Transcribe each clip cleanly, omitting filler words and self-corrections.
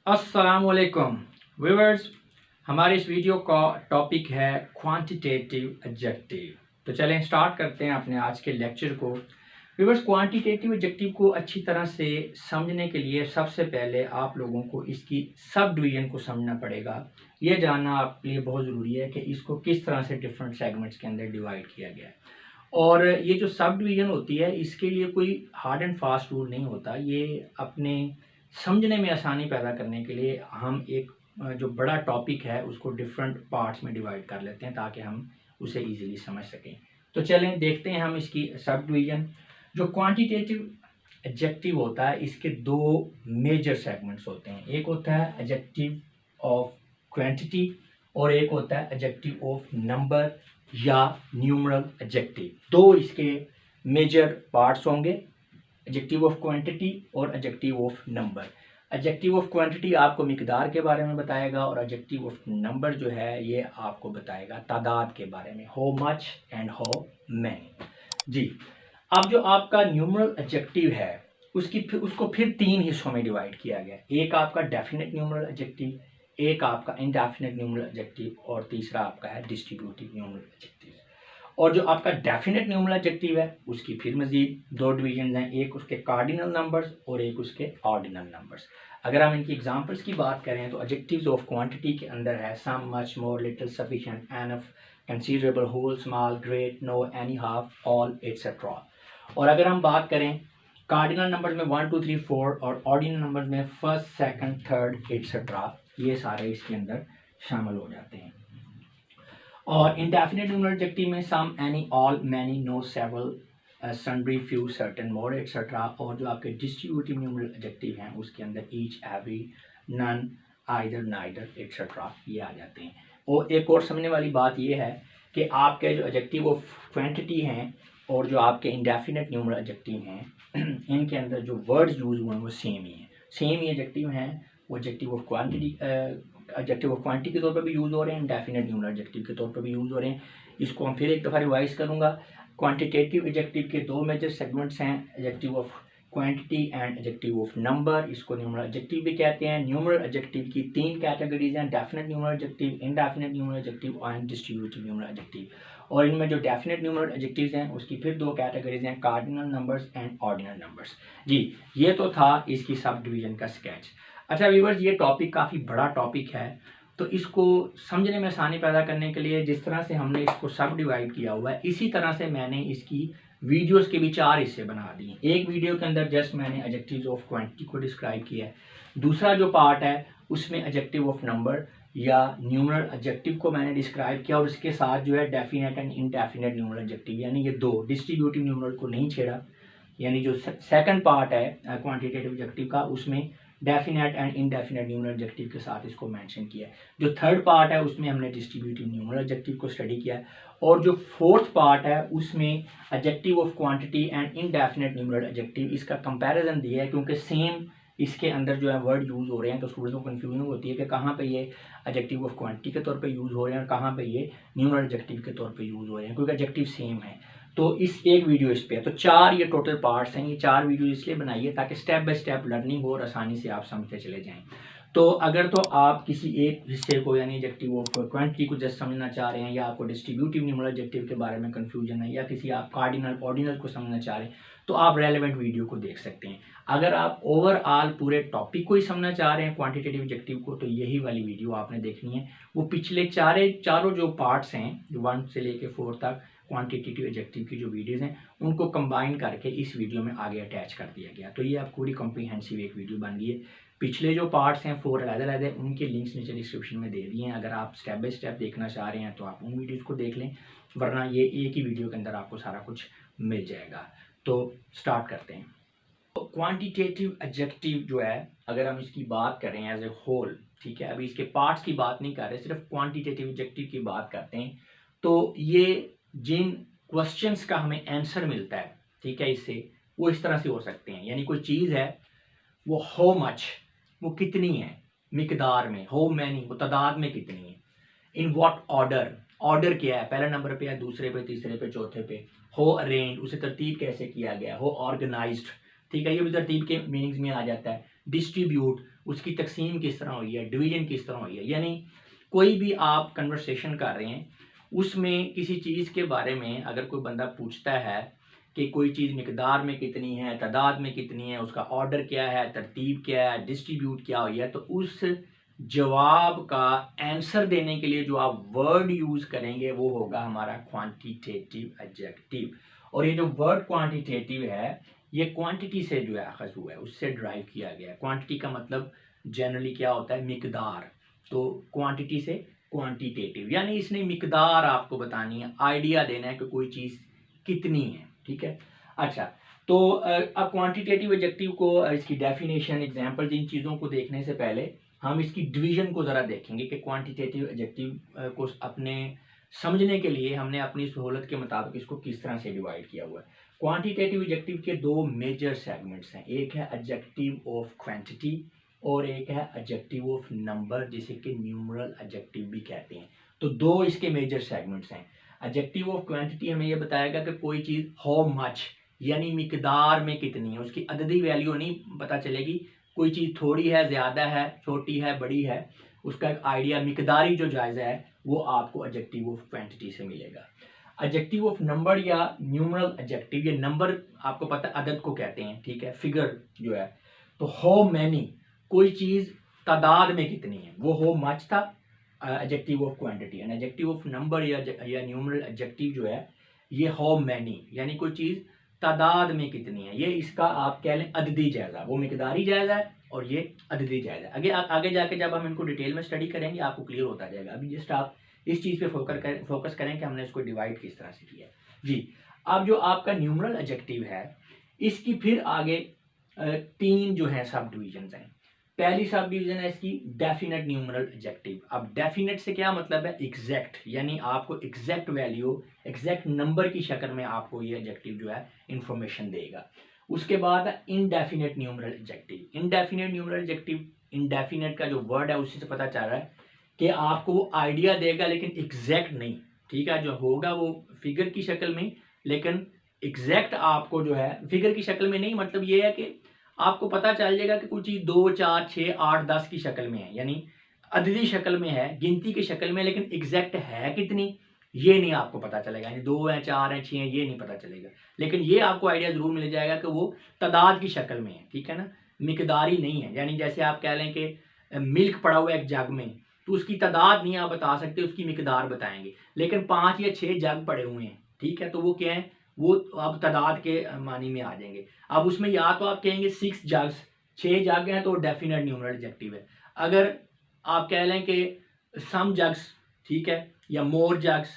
अस्सलामुअलैकुम व्यूअर्स, हमारे इस वीडियो का टॉपिक है क्वांटिटेटिव एडजेक्टिव। तो चलें स्टार्ट करते हैं अपने आज के लेक्चर को। व्यूअर्स, क्वांटिटेटिव एडजेक्टिव को अच्छी तरह से समझने के लिए सबसे पहले आप लोगों को इसकी सब डिवीजन को समझना पड़ेगा। ये जानना आपके लिए बहुत ज़रूरी है कि इसको किस तरह से डिफरेंट सेगमेंट्स के अंदर डिवाइड किया गया है। और ये जो सब डिवीज़न होती है इसके लिए कोई हार्ड एंड फास्ट रूल नहीं होता। ये अपने समझने में आसानी पैदा करने के लिए हम एक जो बड़ा टॉपिक है उसको डिफरेंट पार्ट्स में डिवाइड कर लेते हैं ताकि हम उसे इजीली समझ सकें। तो चलें देखते हैं हम इसकी सब डिवीज़न। जो क्वांटिटेटिव एडजेक्टिव होता है इसके दो मेजर सेगमेंट्स होते हैं। एक होता है एडजेक्टिव ऑफ क्वांटिटी और एक होता है एडजेक्टिव ऑफ नंबर या न्यूमरल एडजेक्टिव। दो इसके मेजर पार्ट्स होंगे, एडजेक्टिव ऑफ क्वांटिटी और adjective of number. Adjective of quantity आपको मिकदार के बारे में बताएगा और एडजेक्टिव ऑफ नंबर जो है ये आपको बताएगा तादाद के बारे में, how much and how many. जी, अब जो आपका न्यूमरल एडजेक्टिव है उसको फिर तीन हिस्सों में डिवाइड किया गया। एक आपका डेफिनेट न्यूमरल एडजेक्टिव, एक आपका इनडेफिनेट न्यूमरल एडजेक्टिव और तीसरा आपका है डिस्ट्रीब्यूटिव न्यूमरल एडजेक्टिव। और जो आपका डेफिनेट न्यूमरल एडजेक्टिव है उसकी फिर मजीद दो डिवीजन हैं, एक उसके कार्डिनल नंबर्स और एक उसके ऑर्डिनल नंबर्स। अगर हम इनकी एग्जांपल्स की बात करें तो एडजेक्टिव्स ऑफ क्वांटिटी के अंदर है some, much, more, little, sufficient, enough, considerable, whole, small, great, no, any, half, all, etcetera. और अगर हम बात करें कार्डिनल नंबर्स में 1 2 3 4 और ऑर्डिनल नंबर्स में फर्स्ट, सेकंड, थर्ड, एटसेट्रा, ये सारे इसके अंदर शामिल हो जाते हैं। और इंडेफिनिट न्यूमरल एडजेक्टिव में some, any, all, many, no, several, sundry, few, certain, more, etcetera. और जो आपके डिस्ट्रीब्यूटिव न्यूमरल एडजेक्टिव हैं उसके अंदर each, every, none, either, neither, etcetera ये आ जाते हैं। और एक और समझने वाली बात ये है कि आपके जो एडजेक्टिव ऑफ क्वांटिटी हैं और जो आपके इंडेफिनिट न्यूमरल एडजेक्टिव हैं इनके अंदर जो वर्ड्स यूज हुए हैं वो सेम ही हैं। सेम ही एडजेक्टिव हैं, वो adjective of quantity adjective of quantity के तौर पर भी यूज़ हो रहे हैं, डेफिनेट न्यूमरल एडजेक्टिव के तौर पर भी यूज़ हो रहे हैं। इसको हम फिर एक दफ़ा रिवाइज करूँगा। क्वांटिटेटिव एडजेक्टिव के दो मेजर सेगमेंट्स हैं, adjective of quantity and adjective of number. इसको न्यूमरल एडजेक्टिव भी कहते हैं। न्यूमरल एडजेक्टिव की तीन कैटेगरीज हैं, definite numeral adjective, indefinite numeral adjective and distributive numeral adjective. और इनमें जो डेफिनेट न्यूमरल एडजेक्टिव्स हैं उसकी फिर दो कैटेगरीज हैं, cardinal numbers and ordinal numbers. जी, ये तो था इसकी सब डिवीजन का स्केच। अच्छा व्यूअर्स, ये टॉपिक काफ़ी बड़ा टॉपिक है, तो इसको समझने में आसानी पैदा करने के लिए जिस तरह से हमने इसको सब डिवाइड किया हुआ है इसी तरह से मैंने इसकी वीडियोस के भी चार हिस्से बना दिए। एक वीडियो के अंदर जस्ट मैंने एडजेक्टिव्स ऑफ क्वांटिटी को डिस्क्राइब किया है, दूसरा जो पार्ट है उसमें एडजेक्टिव ऑफ नंबर या न्यूमरल एडजेक्टिव को मैंने डिस्क्राइब किया और उसके साथ जो है definite and indefinite numeral adjective, यानी ये दो डिस्ट्रीब्यूटिव न्यूमरल को नहीं छेड़ा। यानी जो सेकंड पार्ट है क्वांटिटेटिव एडजेक्टिव का उसमें definite and indefinite numeral adjective के साथ इसको मेंशन किया है। जो थर्ड पार्ट है उसमें हमने डिस्ट्रीब्यूटिव न्यूमरल एडजेक्टिव को स्टडी किया है। और जो फोर्थ पार्ट है उसमें adjective of quantity and indefinite numeral adjective, इसका कंपैरिजन दिया है क्योंकि सेम इसके अंदर जो है वर्ड यूज़ हो रहे हैं, तो स्टूडेंट्स को कन्फ्यूजन होती है कि कहाँ पे ये एडजेक्टिव ऑफ क्वांटिटी के तौर पे यूज़ हो रहे हैं और कहाँ पे ये न्यूमरल एडजेक्टिव के तौर पे यूज़ हो रहे हैं, क्योंकि एडजेक्टिव सेम है। तो इस एक वीडियो इस पे है, तो चार ये टोटल पार्ट्स हैं। ये चार वीडियो इसलिए बनाई है ताकि स्टेप बाय स्टेप लर्निंग हो और आसानी से आप समझते चले जाएं। तो अगर तो आप किसी एक हिस्से को यानी एडजेक्टिव ऑफ क्वांटिटी को जस्ट समझना चाह रहे हैं, या आपको डिस्ट्रीब्यूटिव न्यूमरल एडजेक्टिव के बारे में कंफ्यूजन है, या किसी आप कार्डिनल ऑर्डिनल को समझना चाह रहे हैं, तो आप रेलेवेंट वीडियो को देख सकते हैं। अगर आप ओवरऑल पूरे टॉपिक को ही समझना चाह रहे हैं क्वांटिटेटिव एडजेक्टिव को, तो यही वाली वीडियो आपने देखनी है। वो पिछले चारों जो पार्ट्स हैं, जो 1 से लेकर 4 तक क्वांटिटेटिव एडजेक्टिव की जो वीडियोस हैं उनको कंबाइन करके इस वीडियो में आगे अटैच कर दिया गया। तो ये आप पूरी कॉम्प्रिहेंसिव एक वीडियो बन गई है। पिछले जो पार्ट्स हैं 4 अलग-अलग उनके लिंक्स नीचे डिस्क्रिप्शन में दे दिए हैं। अगर आप स्टेप बाय स्टेप देखना चाह रहे हैं तो आप उन वीडियोज़ को देख लें, वरना ये एक ही वीडियो के अंदर आपको सारा कुछ मिल जाएगा। तो स्टार्ट करते हैं। तो क्वांटिटेटिव एडजेक्टिव जो है, अगर हम इसकी बात करें एज ए होल, ठीक है, अभी इसके पार्ट्स की बात नहीं कर रहे, सिर्फ क्वांटिटेटिव एडजेक्टिव की बात करते हैं, तो ये जिन क्वेश्चंस का हमें आंसर मिलता है, ठीक है, इससे वो इस तरह से हो सकते हैं। यानी कोई चीज़ है वो हाउ मच, वो कितनी है मिकदार में, हाउ मैनी वो तादाद में कितनी है, इन व्हाट ऑर्डर, ऑर्डर क्या है, पहले नंबर पे है, दूसरे पे, तीसरे पे, चौथे पे, हाउ अरेंज उसे तरतीब कैसे किया गया, हाउ ऑर्गेनाइज्ड, ठीक है, ये भी तरतीब के मीनिंग्स में आ जाता है। डिस्ट्रीब्यूट उसकी तकसीम किस तरह हुई है, डिवीजन किस तरह हुई है। यानी कोई भी आप कन्वर्सेशन कर रहे हैं, उसमें किसी चीज़ के बारे में अगर कोई बंदा पूछता है कि कोई चीज़ मिकदार में कितनी है, तादाद में कितनी है, उसका ऑर्डर क्या है, तरतीब क्या है, डिस्ट्रीब्यूट क्या हुई है, तो उस जवाब का आंसर देने के लिए जो आप वर्ड यूज़ करेंगे वो होगा हमारा क्वांटिटेटिव एडजेक्टिव। और ये जो वर्ड क्वांटिटेटिव है ये क्वांटिटी से जो है अखज़ हुआ है, उससे ड्राइव किया गया है। क्वांटिटी का मतलब जनरली क्या होता है, मिकदार। तो क्वांटिटी से क्वांटिटेटिव, यानी इसने मिकदार आपको बतानी है, आइडिया देना है कि कोई चीज़ कितनी है। ठीक है। अच्छा, तो अब क्वांटिटेटिव एडजेक्टिव को इसकी डेफिनेशन, एग्जांपल, इन चीज़ों को देखने से पहले हम इसकी डिवीजन को ज़रा देखेंगे कि क्वांटिटेटिव एडजेक्टिव को अपने समझने के लिए हमने अपनी सहूलत के मुताबिक इसको किस तरह से डिवाइड किया हुआ है। क्वांटिटेटिव एडजेक्टिव के दो मेजर सेगमेंट्स हैं, एक है एडजेक्टिव ऑफ क्वांटिटी और एक है एडजेक्टिव ऑफ नंबर, जिसे कि न्यूमरल एडजेक्टिव भी कहते हैं। तो दो इसके मेजर सेगमेंट्स हैं। एडजेक्टिव ऑफ क्वांटिटी हमें यह बताएगा कि कोई चीज़ हाउ मच, यानी मिकदार में कितनी है, उसकी अददी वैल्यू नहीं पता चलेगी, कोई चीज़ थोड़ी है, ज़्यादा है, छोटी है, बड़ी है, उसका एक आइडिया मिकदारी जो जायज़ा है वो आपको एडजेक्टिव ऑफ क्वांटिटी से मिलेगा। एडजेक्टिव ऑफ नंबर या न्यूमरल एडजेक्टिव, ये नंबर आपको पता है अदद को कहते हैं, ठीक है, फिगर जो है। तो हाउ मैनी, कोई चीज़ तादाद में कितनी है, वो हाउ मच था adjective of quantity. And adjective of number या न्यूमरल एडजेक्टिव जो है ये हाउ मैनी, यानी कोई चीज़ तादाद में कितनी है, ये इसका आप कह लें अददी जायज़ा, वो मिकदारी जायज़ा है और ये अददी जायज़ा। आगे जाके जब हम इनको डिटेल में स्टडी करेंगे आपको क्लियर होता जाएगा। अभी जस्ट आप इस चीज़ पे फोकस करें कि हमने इसको डिवाइड किस तरह से किया है जी। अब जो आपका न्यूमरल एडजेक्टिव है इसकी फिर आगे तीन जो है सब डिविजन हैं। पहली सब डिवीजन है इसकी डेफिनेट न्यूमरल एडजेक्टिव। अब डेफिनेट से क्या मतलब है, एग्जैक्ट, यानी आपको एग्जैक्ट वैल्यू, एग्जैक्ट नंबर की शक्ल में आपको ये एडजेक्टिव जो है इंफॉर्मेशन देगा। उसके बाद indefinite numeral adjective. Indefinite numeral adjective, indefinite का जो वर्ड है उसी से पता चल रहा है कि आपको वो आइडिया देगा लेकिन एग्जैक्ट नहीं, ठीक है, जो होगा वो फिगर की शक्ल में, लेकिन एग्जैक्ट आपको जो है फिगर की शक्ल में नहीं, मतलब ये है कि आपको पता चल जाएगा कि कोई चीज़ 2, 4, 6, 8, 10 की शक्ल में है, यानी अददी शक्ल में है, गिनती की शक्ल में, लेकिन एग्जैक्ट है कितनी ये नहीं आपको पता चलेगा, यानी 2 है, 4 है, 6 है, ये नहीं पता चलेगा, लेकिन ये आपको आइडिया ज़रूर मिल जाएगा कि वो तादाद की शक्ल में है, ठीक है ना, मिकदारी नहीं है। यानी जैसे आप कह लें कि मिल्क पड़ा हुआ है एक जग में, तो उसकी तादाद नहीं आप बता सकते, उसकी मिकदार बताएंगे, लेकिन 5 या 6 जग पड़े हुए हैं, ठीक है, तो वो क्या है, वो अब तादाद के मानी में आ जाएंगे। अब उसमें या तो आप कहेंगे 6 जग्स, 6 जग हैं तो डेफिनेट न्यूमरल एडजेक्टिव है। अगर आप कह लें कि सम जग्स, ठीक है, या मोर जग्स,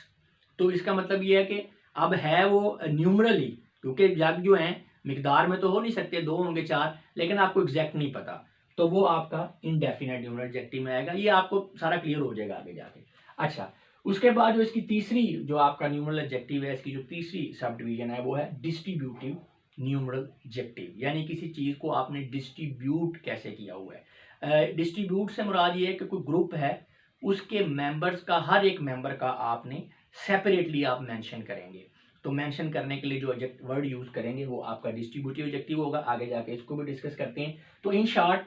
तो इसका मतलब ये है कि अब है वो न्यूमरली, क्योंकि जग जो हैं मिकदार में तो हो नहीं सकते, 2 होंगे 4, लेकिन आपको एग्जैक्ट नहीं पता, तो वो आपका इनडेफिनेट न्यूमरल एडजेक्टिव में आएगा। ये आपको सारा क्लियर हो जाएगा आगे जाके। अच्छा, उसके बाद जो इसकी तीसरी जो आपका न्यूमरल एडजेक्टिव है, इसकी जो तीसरी सब डिवीजन है वो है डिस्ट्रीब्यूटिव न्यूमरल एडजेक्टिव, यानी किसी चीज़ को आपने डिस्ट्रीब्यूट कैसे किया हुआ है। डिस्ट्रीब्यूट से मुराद ये है कि कोई ग्रुप है, उसके मेंबर्स का, हर एक मेंबर का आपने सेपरेटली आप मेंशन करेंगे, तो मेंशन करने के लिए जो वर्ड यूज़ करेंगे वो आपका डिस्ट्रीब्यूटिव एडजेक्टिव होगा। आगे जाके इसको भी डिस्कस करते हैं। तो इन शॉर्ट,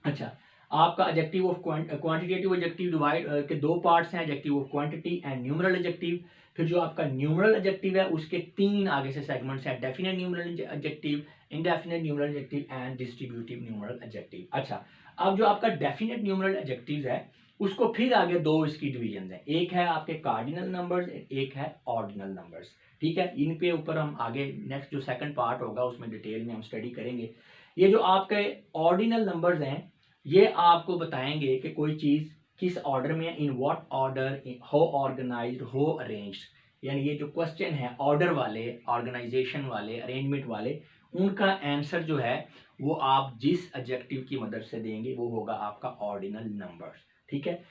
अच्छा, आपका adjective of quantitative adjective divide के दो पार्ट्स हैं, adjective of quantity and numeral adjective. फिर जो आपका न्यूमरल एडजेक्टिव है उसके तीन आगे से सेगमेंट्स हैं, definite numeral adjective, indefinite numeral adjective and distributive numeral adjective. अच्छा, अब जो आपका डेफिनेट न्यूमरल एडजेक्टिव है उसको फिर आगे दो इसकी डिवीजन है, एक है आपके कार्डिनल नंबर्स, एक है ऑर्डिनल नंबर्स, ठीक है। इन पे ऊपर हम आगे नेक्स्ट जो सेकंड पार्ट होगा उसमें डिटेल में हम स्टडी करेंगे। ये जो आपके ऑर्डिनल नंबर्स हैं ये आपको बताएंगे कि कोई चीज़ किस ऑर्डर में है, in what order, how organised, how arranged, यानी ये जो क्वेश्चन है ऑर्डर वाले, ऑर्गेनाइजेशन वाले, अरेंजमेंट वाले, उनका आंसर जो है वो आप जिस एडजेक्टिव की मदद से देंगे वो होगा आपका ऑर्डिनल नंबर्स, ठीक है।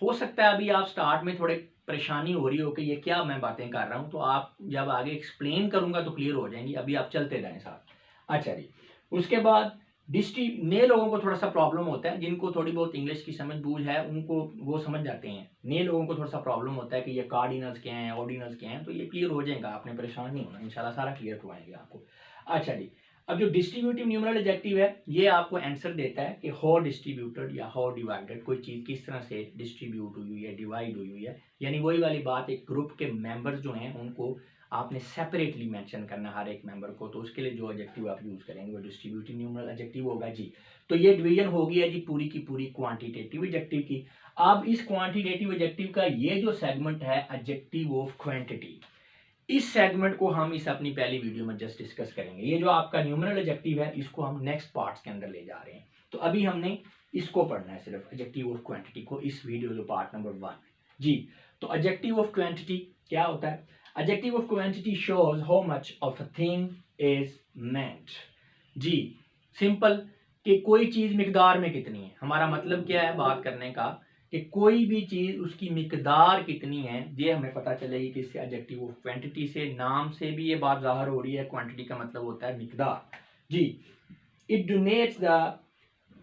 हो सकता है अभी आप स्टार्ट में थोड़े परेशानी हो रही हो कि ये क्या मैं बातें कर रहा हूँ, तो आप जब आगे एक्सप्लेन करूंगा तो क्लियर हो जाएंगी, अभी आप चलते जाएं साथ। अच्छा जी, उसके बाद नए लोगों को थोड़ा सा प्रॉब्लम होता है, जिनको थोड़ी बहुत इंग्लिश की समझ बूझ है उनको वो समझ जाते हैं। नए लोगों को थोड़ा सा प्रॉब्लम होता है कि ये कार्डिनल्स क्या हैं, ऑर्डिनल्स क्या हैं, तो ये क्लियर हो जाएगा, आपने परेशान नहीं होना, इंशाल्लाह सारा क्लियर करवाएंगे आपको। अच्छा जी, अब जो डिस्ट्रीब्यूटिव न्यूमरल एडजेक्टिव है ये आपको आंसर देता है कि हाउ डिस्ट्रीब्यूटेड या हाउ डिवाइडेड, कोई चीज़ किस तरह से डिस्ट्रीब्यूट हुई है, डिवाइड हुई है। यानी वही वाली बात, एक ग्रुप के मेंबर्स जो हैं उनको आपने सेपरेटली मेंशन करना हर एक मेंबर को, तो उसके लिए जो एडजेक्टिव आप यूज़ करेंगे वो डिस्ट्रीब्यूटिव न्यूमरल एडजेक्टिव होगा जी। तो ये डिवीजन हो गई है जी पूरी की पूरी क्वांटिटेटिव एडजेक्टिव की। अब इस क्वांटिटेटिव एडजेक्टिव का ये जो सेगमेंट है एडजेक्टिव ऑफ क्वांटिटी, इस सेगमेंट को हम इस अपनी पहली वीडियो में जस्ट डिस्कस करेंगे। ये जो आपका न्यूमरल एडजेक्टिव है इसको हम नेक्स्ट पार्ट्स के अंदर ले जा रहे हैं। तो अभी हमने इसको पढ़ना है सिर्फ, एडजेक्टिव ऑफ क्वांटिटी को, इस वीडियो जो पार्ट नंबर 1 जी। तो एडजेक्टिव ऑफ क्वांटिटी क्या होता है? Adjective of quantity shows how much of a thing is meant. जी सिंपल, कि कोई चीज मिकदार में कितनी है। हमारा मतलब क्या है बात करने का, कि कोई भी चीज उसकी मिकदार कितनी है ये हमें पता चलेगी किससे? एडजेक्टिव ऑफ क्वांटिटी से। नाम से भी ये बात जाहिर हो रही है, क्वांटिटी का मतलब होता है मिकदार जी। इट डिनोट्स द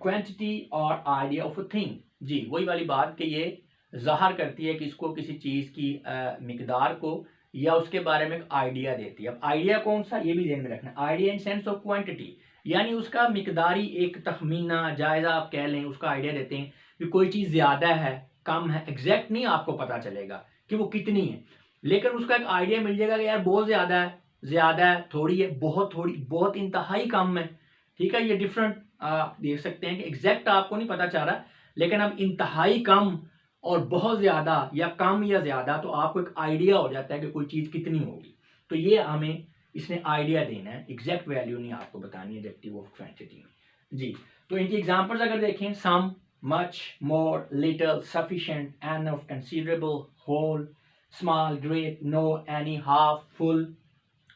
क्वांटिटी और आइडिया ऑफ अ थिंग। जी वही वाली बात कि ये जाहिर करती है कि इसको किसी चीज की मिकदार को या उसके बारे में एक आइडिया देती है। अब आइडिया कौन सा, ये भी ध्यान में रखना, idea in sense of quantity, यानी उसका मिकदारी एक तखमीना जायजा आप कह लें, उसका आइडिया देते हैं कि कोई चीज़ ज़्यादा है कम है, एग्जैक्ट नहीं आपको पता चलेगा कि वो कितनी है, लेकिन उसका एक आइडिया मिल जाएगा कि यार बहुत ज़्यादा है, थोड़ी है, बहुत इंतहाई कम है। ठीक है, ये डिफरेंट देख सकते हैं कि एग्जैक्ट आपको नहीं पता चल रहा, लेकिन अब इंतहाई कम और बहुत ज़्यादा या कम या ज़्यादा, तो आपको एक आइडिया हो जाता है कि कोई चीज़ कितनी होगी। तो ये हमें इसने आइडिया देना है, एग्जैक्ट वैल्यू नहीं आपको बतानी है एडजेक्टिव ऑफ क्वांटिटी में जी। तो इनकी एग्जांपल्स अगर देखें, some, much, more, little, sufficient, enough, considerable, whole, small, great, no, any, half, full,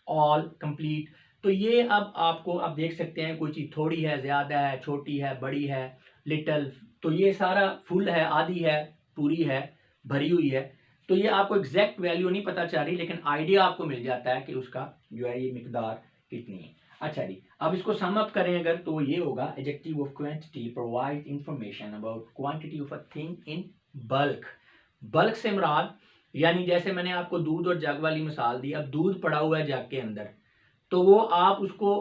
all, complete. तो ये अब आपको आप देख सकते हैं कोई चीज़ थोड़ी है, ज़्यादा है, छोटी है, बड़ी है, लिटिल, तो ये सारा फुल है, आधी है, पूरी है, भरी हुई है। तो ये आपको एग्जैक्ट वैल्यू नहीं पता चल रही, लेकिन आइडिया आपको मिल जाता है कि उसका जो है ये मिकदार कितनी है। अच्छा जी, अब इसको सम अप करें अगर, तो ये होगा adjective of quantity provide information about quantity of a thing in bulk. Bulk से मुराद, यानी जैसे मैंने आपको दूध और जग वाली मिसाल दी, अब दूध पड़ा हुआ है जग के अंदर, तो वो आप उसको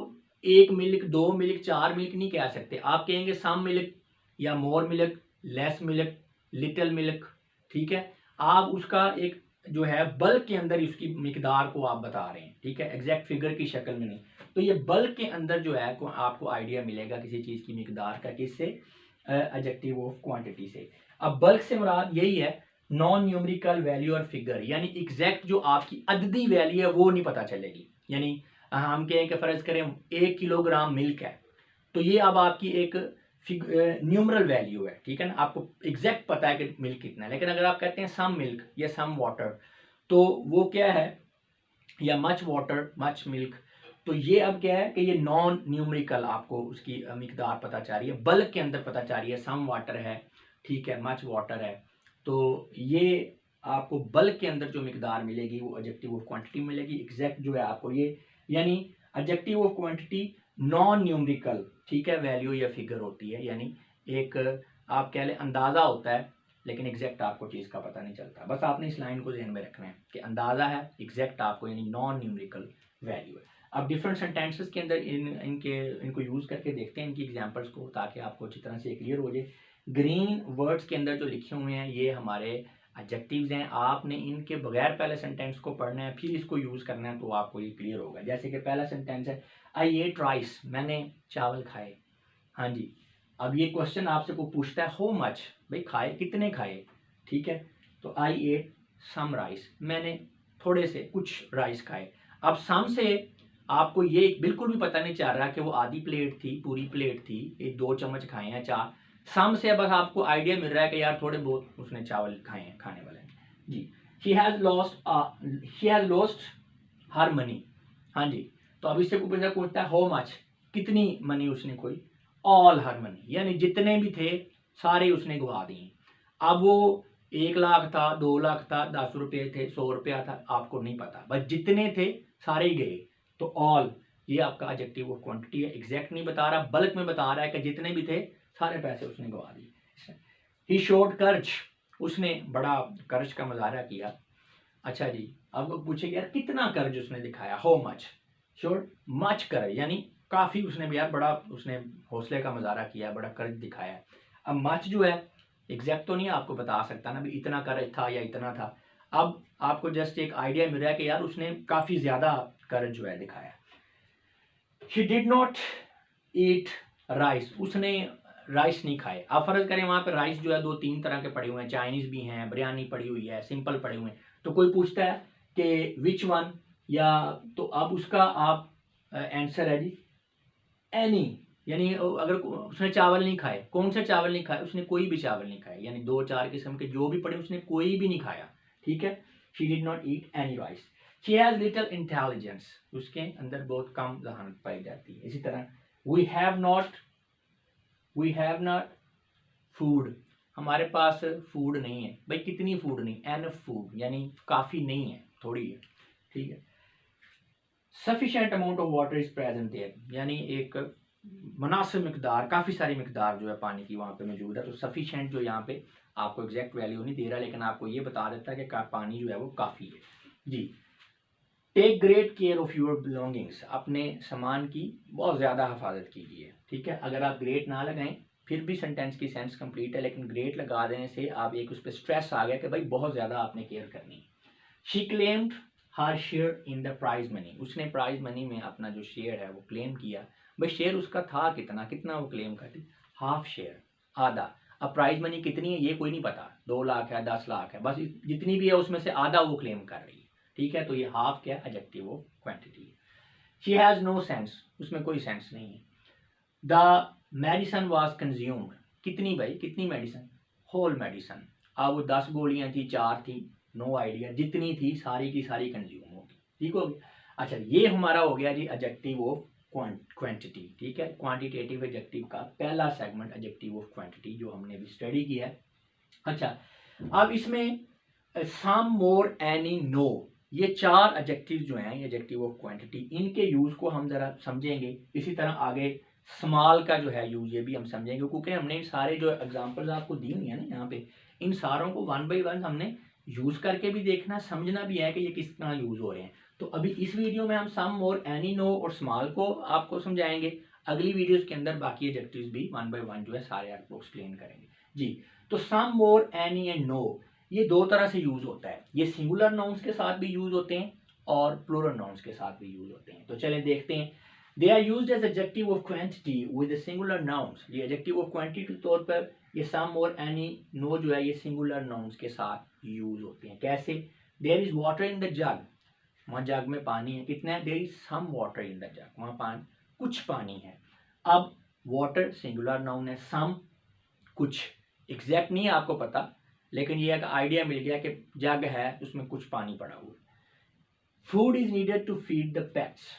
1 मिल्क, 2 मिल्क, 4 मिल्क नहीं कह सकते, आप कहेंगे सम मिल्क या मोर milk, less milk, little milk. ठीक है, आप उसका एक जो है बल्क के अंदर उसकी मिकदार को आप बता रहे हैं, ठीक है, एग्जैक्ट फिगर की शक्ल में नहीं। तो ये बल्क के अंदर जो है आपको आइडिया मिलेगा किसी चीज़ की मिकदार का, किससे? एडजेक्टिव ऑफ क्वांटिटी से। अब बल्क से मुराद यही है, नॉन न्यूमेरिकल वैल्यू और फिगर, यानी एग्जैक्ट जो आपकी अददी वैल्यू है वो नहीं पता चलेगी। यानी हम कहें कि फर्ज करें 1 किलोग्राम मिल्क है, तो ये अब आपकी एक न्यूमरल वैल्यू है, ठीक है ना, आपको एग्जैक्ट पता है कि मिल्क कितना है। लेकिन अगर आप कहते हैं सम मिल्क या सम वाटर, तो वो क्या है, या मच वाटर, मच मिल्क, तो ये अब क्या है कि ये नॉन न्यूमेरिकल आपको उसकी मिकदार पता चल रही है, बल्क के अंदर पता चल रही है, सम वाटर है, ठीक है, मच वाटर है। तो ये आपको बल्क के अंदर जो मिकदार मिलेगी वो एडजेक्टिव ऑफ क्वांटिटी मिलेगी, एग्जैक्ट जो है आपको ये, यानी adjective of quantity non numerical, ठीक है, वैल्यू या फिगर होती है, यानी एक आप कह लें अंदाज़ा होता है, लेकिन एग्जैक्ट आपको चीज़ का पता नहीं चलता। बस आपने इस लाइन को ध्यान में रखना है कि अंदाज़ा है, एग्जैक्ट आपको यानी नॉन न्यूमेरिकल वैल्यू है। अब डिफरेंट सेंटेंसेस के अंदर इनको यूज़ करके देखते हैं इनकी एग्जांपल्स को, ताकि आपको अच्छी तरह से क्लियर हो जाए। ग्रीन वर्ड्स के अंदर जो लिखे हुए हैं ये हमारे एडजेक्टिव्स हैं, आपने इनके बगैर पहले सेंटेंस को पढ़ना है, फिर इसको यूज़ करना है, तो आपको ये क्लियर होगा। जैसे कि पहला सेंटेंस है, आई एट राइस, मैंने चावल खाए। हाँ जी, अब ये क्वेश्चन आपसे को पूछता है हाउ मच, भाई खाए कितने खाए, ठीक है, तो आई एट सम राइस, मैंने थोड़े से कुछ राइस खाए। अब सम से आपको ये बिल्कुल भी पता नहीं चल रहा कि वो आधी प्लेट थी, पूरी प्लेट थी, ये 2 चम्मच खाए हैं, 4। सम से बस आपको आइडिया मिल रहा है कि यार थोड़े बहुत उसने चावल खाए हैं, खाने वाले हैं जी। He has lost her money. हाँ जी, तो अब इससे पूछता है हाउ मच, कितनी मनी उसने खोई, ऑल हर मनी, यानी जितने भी थे सारे उसने गवा दिए। अब वो 1 लाख था, 2 लाख था, 10 रुपये थे, 100 रुपया था, आपको नहीं पता, बस जितने थे सारे ही गए। तो ऑल ये आपका एडजेक्टिव ऑफ क्वांटिटी है, एग्जैक्ट नहीं बता रहा, बल्क में बता रहा है कि जितने भी थे सारे पैसे उसने गवा दिए। ही शोड कर्ज, उसने बड़ा कर्ज का मुजाहरा किया। अच्छा जी, अब पूछेगा यार कितना कर्ज उसने दिखाया, हाउ मच, शोड मच कर्ज, यानी काफ़ी उसने भी यार बड़ा उसने हौसले का मुजाहरा किया, बड़ा कर्ज दिखाया है। अब मच जो है एग्जैक्ट तो नहीं आपको बता सकता ना भी इतना कर्ज था या इतना था, अब आपको जस्ट एक आइडिया मिल रहा है कि यार उसने काफ़ी ज़्यादा कर्ज जो है दिखाया। She did not eat rice, उसने राइस नहीं खाए। आप फर्ज करें वहाँ पे राइस जो है 2-3 तरह के पड़े हुए हैं, चाइनीज़ भी हैं, बिरयानी पड़ी हुई है, सिंपल पड़े हुए हैं, तो कोई पूछता है कि विच वन, या तो अब उसका आप आंसर है जी एनी, यानी अगर उसने चावल नहीं खाए, कौन से चावल नहीं खाए, उसने कोई भी चावल नहीं खाए, यानी 2-4 किस्म के जो भी पड़े उसने कोई भी नहीं खाया, ठीक है। She did not eat any rice. She has little intelligence, उसके अंदर बहुत कम जहानत पाई जाती है। इसी तरह वी हैव नॉट फूड, हमारे पास फूड नहीं है। भाई कितनी फूड नहीं, एनफ फूड, यानी काफ़ी नहीं है, थोड़ी है, ठीक है। Sufficient amount of water is present there, यानी एक मुनासिब मिकदार, काफ़ी सारी मिकदार जो है पानी की वहाँ पे मौजूद है। तो सफिशिएंट जो यहाँ पे आपको एग्जैक्ट वैल्यू नहीं दे रहा, लेकिन आपको ये बता देता है कि पानी जो है वो काफ़ी है जी। Take great care of your belongings, अपने सामान की बहुत ज़्यादा हिफाजत कीजिए, ठीक है। अगर आप ग्रेट ना लगाएं फिर भी सेंटेंस की सेंस कंप्लीट है, लेकिन ग्रेट लगा देने से आप एक उस पर स्ट्रेस आ गया कि भाई बहुत ज़्यादा आपने केयर करनी है। She claimed her share in the prize money, उसने प्राइज मनी में अपना जो शेयर है वो क्लेम किया। भाई शेयर उसका था कितना, कितना वो क्लेम करती, हाफ शेयर, आधा। अब प्राइज मनी कितनी है ये कोई नहीं पता, 2 लाख है 10 लाख है, बस जितनी भी है उसमें से आधा वो क्लेम कर रही है, ठीक है। तो ये हाफ क्या एडजेक्टिव ऑफ क्वांटिटी है। शी हैज़ नो सेंस, उसमें कोई सेंस नहीं है। द मेडिसन वाज कंज्यूम्ड, कितनी भाई, कितनी मेडिसन, होल मेडिसन। अब 10 गोलियां थी, 4 थी, नो आइडिया, जितनी थी सारी की सारी कंज्यूम होगी, ठीक हो गया। अच्छा ये हमारा हो गया जी एडजेक्टिव ऑफ क्वांटिटी, ठीक है। क्वांटिटेटिव एडजेक्टिव का पहला सेगमेंट एडजेक्टिव ऑफ क्वांटिटी जो हमने भी स्टडी किया है। अच्छा अब इसमें सम, मोर, एनी, नो, ये 4 एडजेक्टिव जो हैं एडजेक्टिव ऑफ क्वांटिटी, इनके यूज को हम जरा समझेंगे। इसी तरह आगे स्मॉल का जो है यूज ये भी हम समझेंगे, क्योंकि हमने सारे जो एग्जांपल्स आपको दी हुई है ना यहाँ पे, इन सारों को 1 बाय 1 हमने यूज करके भी देखना, समझना भी है कि ये किस तरह यूज हो रहे हैं। तो अभी इस वीडियो में हम सम, मोर, एनी, नो और स्मॉल को आपको समझाएंगे। अगली वीडियोस के अंदर बाकी एडजेक्टिव्स भी 1 बाय 1 जो है सारे आपको एक्सप्लेन करेंगे जी। तो सम, मोर, एनी एंड नो ये 2 तरह से यूज होता है। ये सिंगुलर नाउन्स के साथ भी यूज होते हैं और प्लूरल नाउन्स के साथ भी यूज होते हैं। तो चलें देखते हैं। They are used as adjective of quantity with singular nouns, ये एडजेक्टिव ऑफ क्वांटिटी के तौर पर ये सम और एनी नो जो है ये सिंगुलर नाउन्स के साथ यूज होते हैं। कैसे, there is water in the jug, वहाँ जग में पानी है, कितना है, there is some water in the jug, वहाँ पानी, कुछ पानी है। अब वाटर सिंगुलर नाउन है, सम कुछ, एग्जैक्ट नहीं है आपको पता, लेकिन ये एक आइडिया मिल गया कि जग है उसमें कुछ पानी पड़ा हुआ। Food is needed to feed the pets,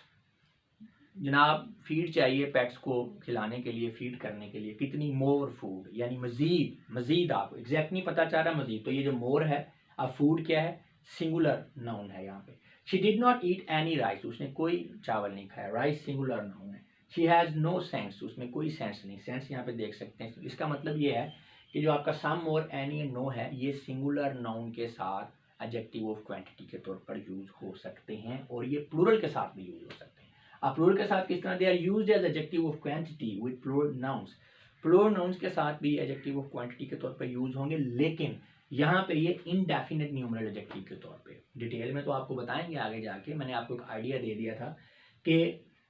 जनाब फीड चाहिए पेट्स को खिलाने के लिए, फीड करने के लिए, कितनी, मोर फूड, यानी मजीद, मजीद आपको एग्जैक्ट नहीं पता चाह रहा मजीद, तो ये जो मोर है, अब फूड क्या है, सिंगुलर नाउन है यहाँ पे। She did not eat any rice, उसने कोई चावल नहीं खाया, राइस सिंगुलर नाउन है। शी हैज़ नो सेंस, उसमें कोई सेंस नहीं, सेंस यहाँ पे देख सकते हैं। इसका मतलब ये है कि जो आपका सम, मोर, एनी एंड नो है ये सिंगुलर नाउन के साथ एडजेक्टिव ऑफ क्वांटिटी के तौर पर यूज हो सकते हैं, और ये प्लूरल के साथ भी यूज हो सकते हैं। अब प्लूरल के साथ किस तरह, they are used as adjective of quantity with plural nouns, plural nouns के साथ भी एडजेक्टिव ऑफ क्वांटिटी के तौर पर यूज होंगे, लेकिन यहाँ पे ये इनडेफिनेट न्यूमरल एडजेक्टिव के तौर पे। डिटेल में तो आपको बताएंगे आगे जाके, मैंने आपको एक आइडिया दे दिया था कि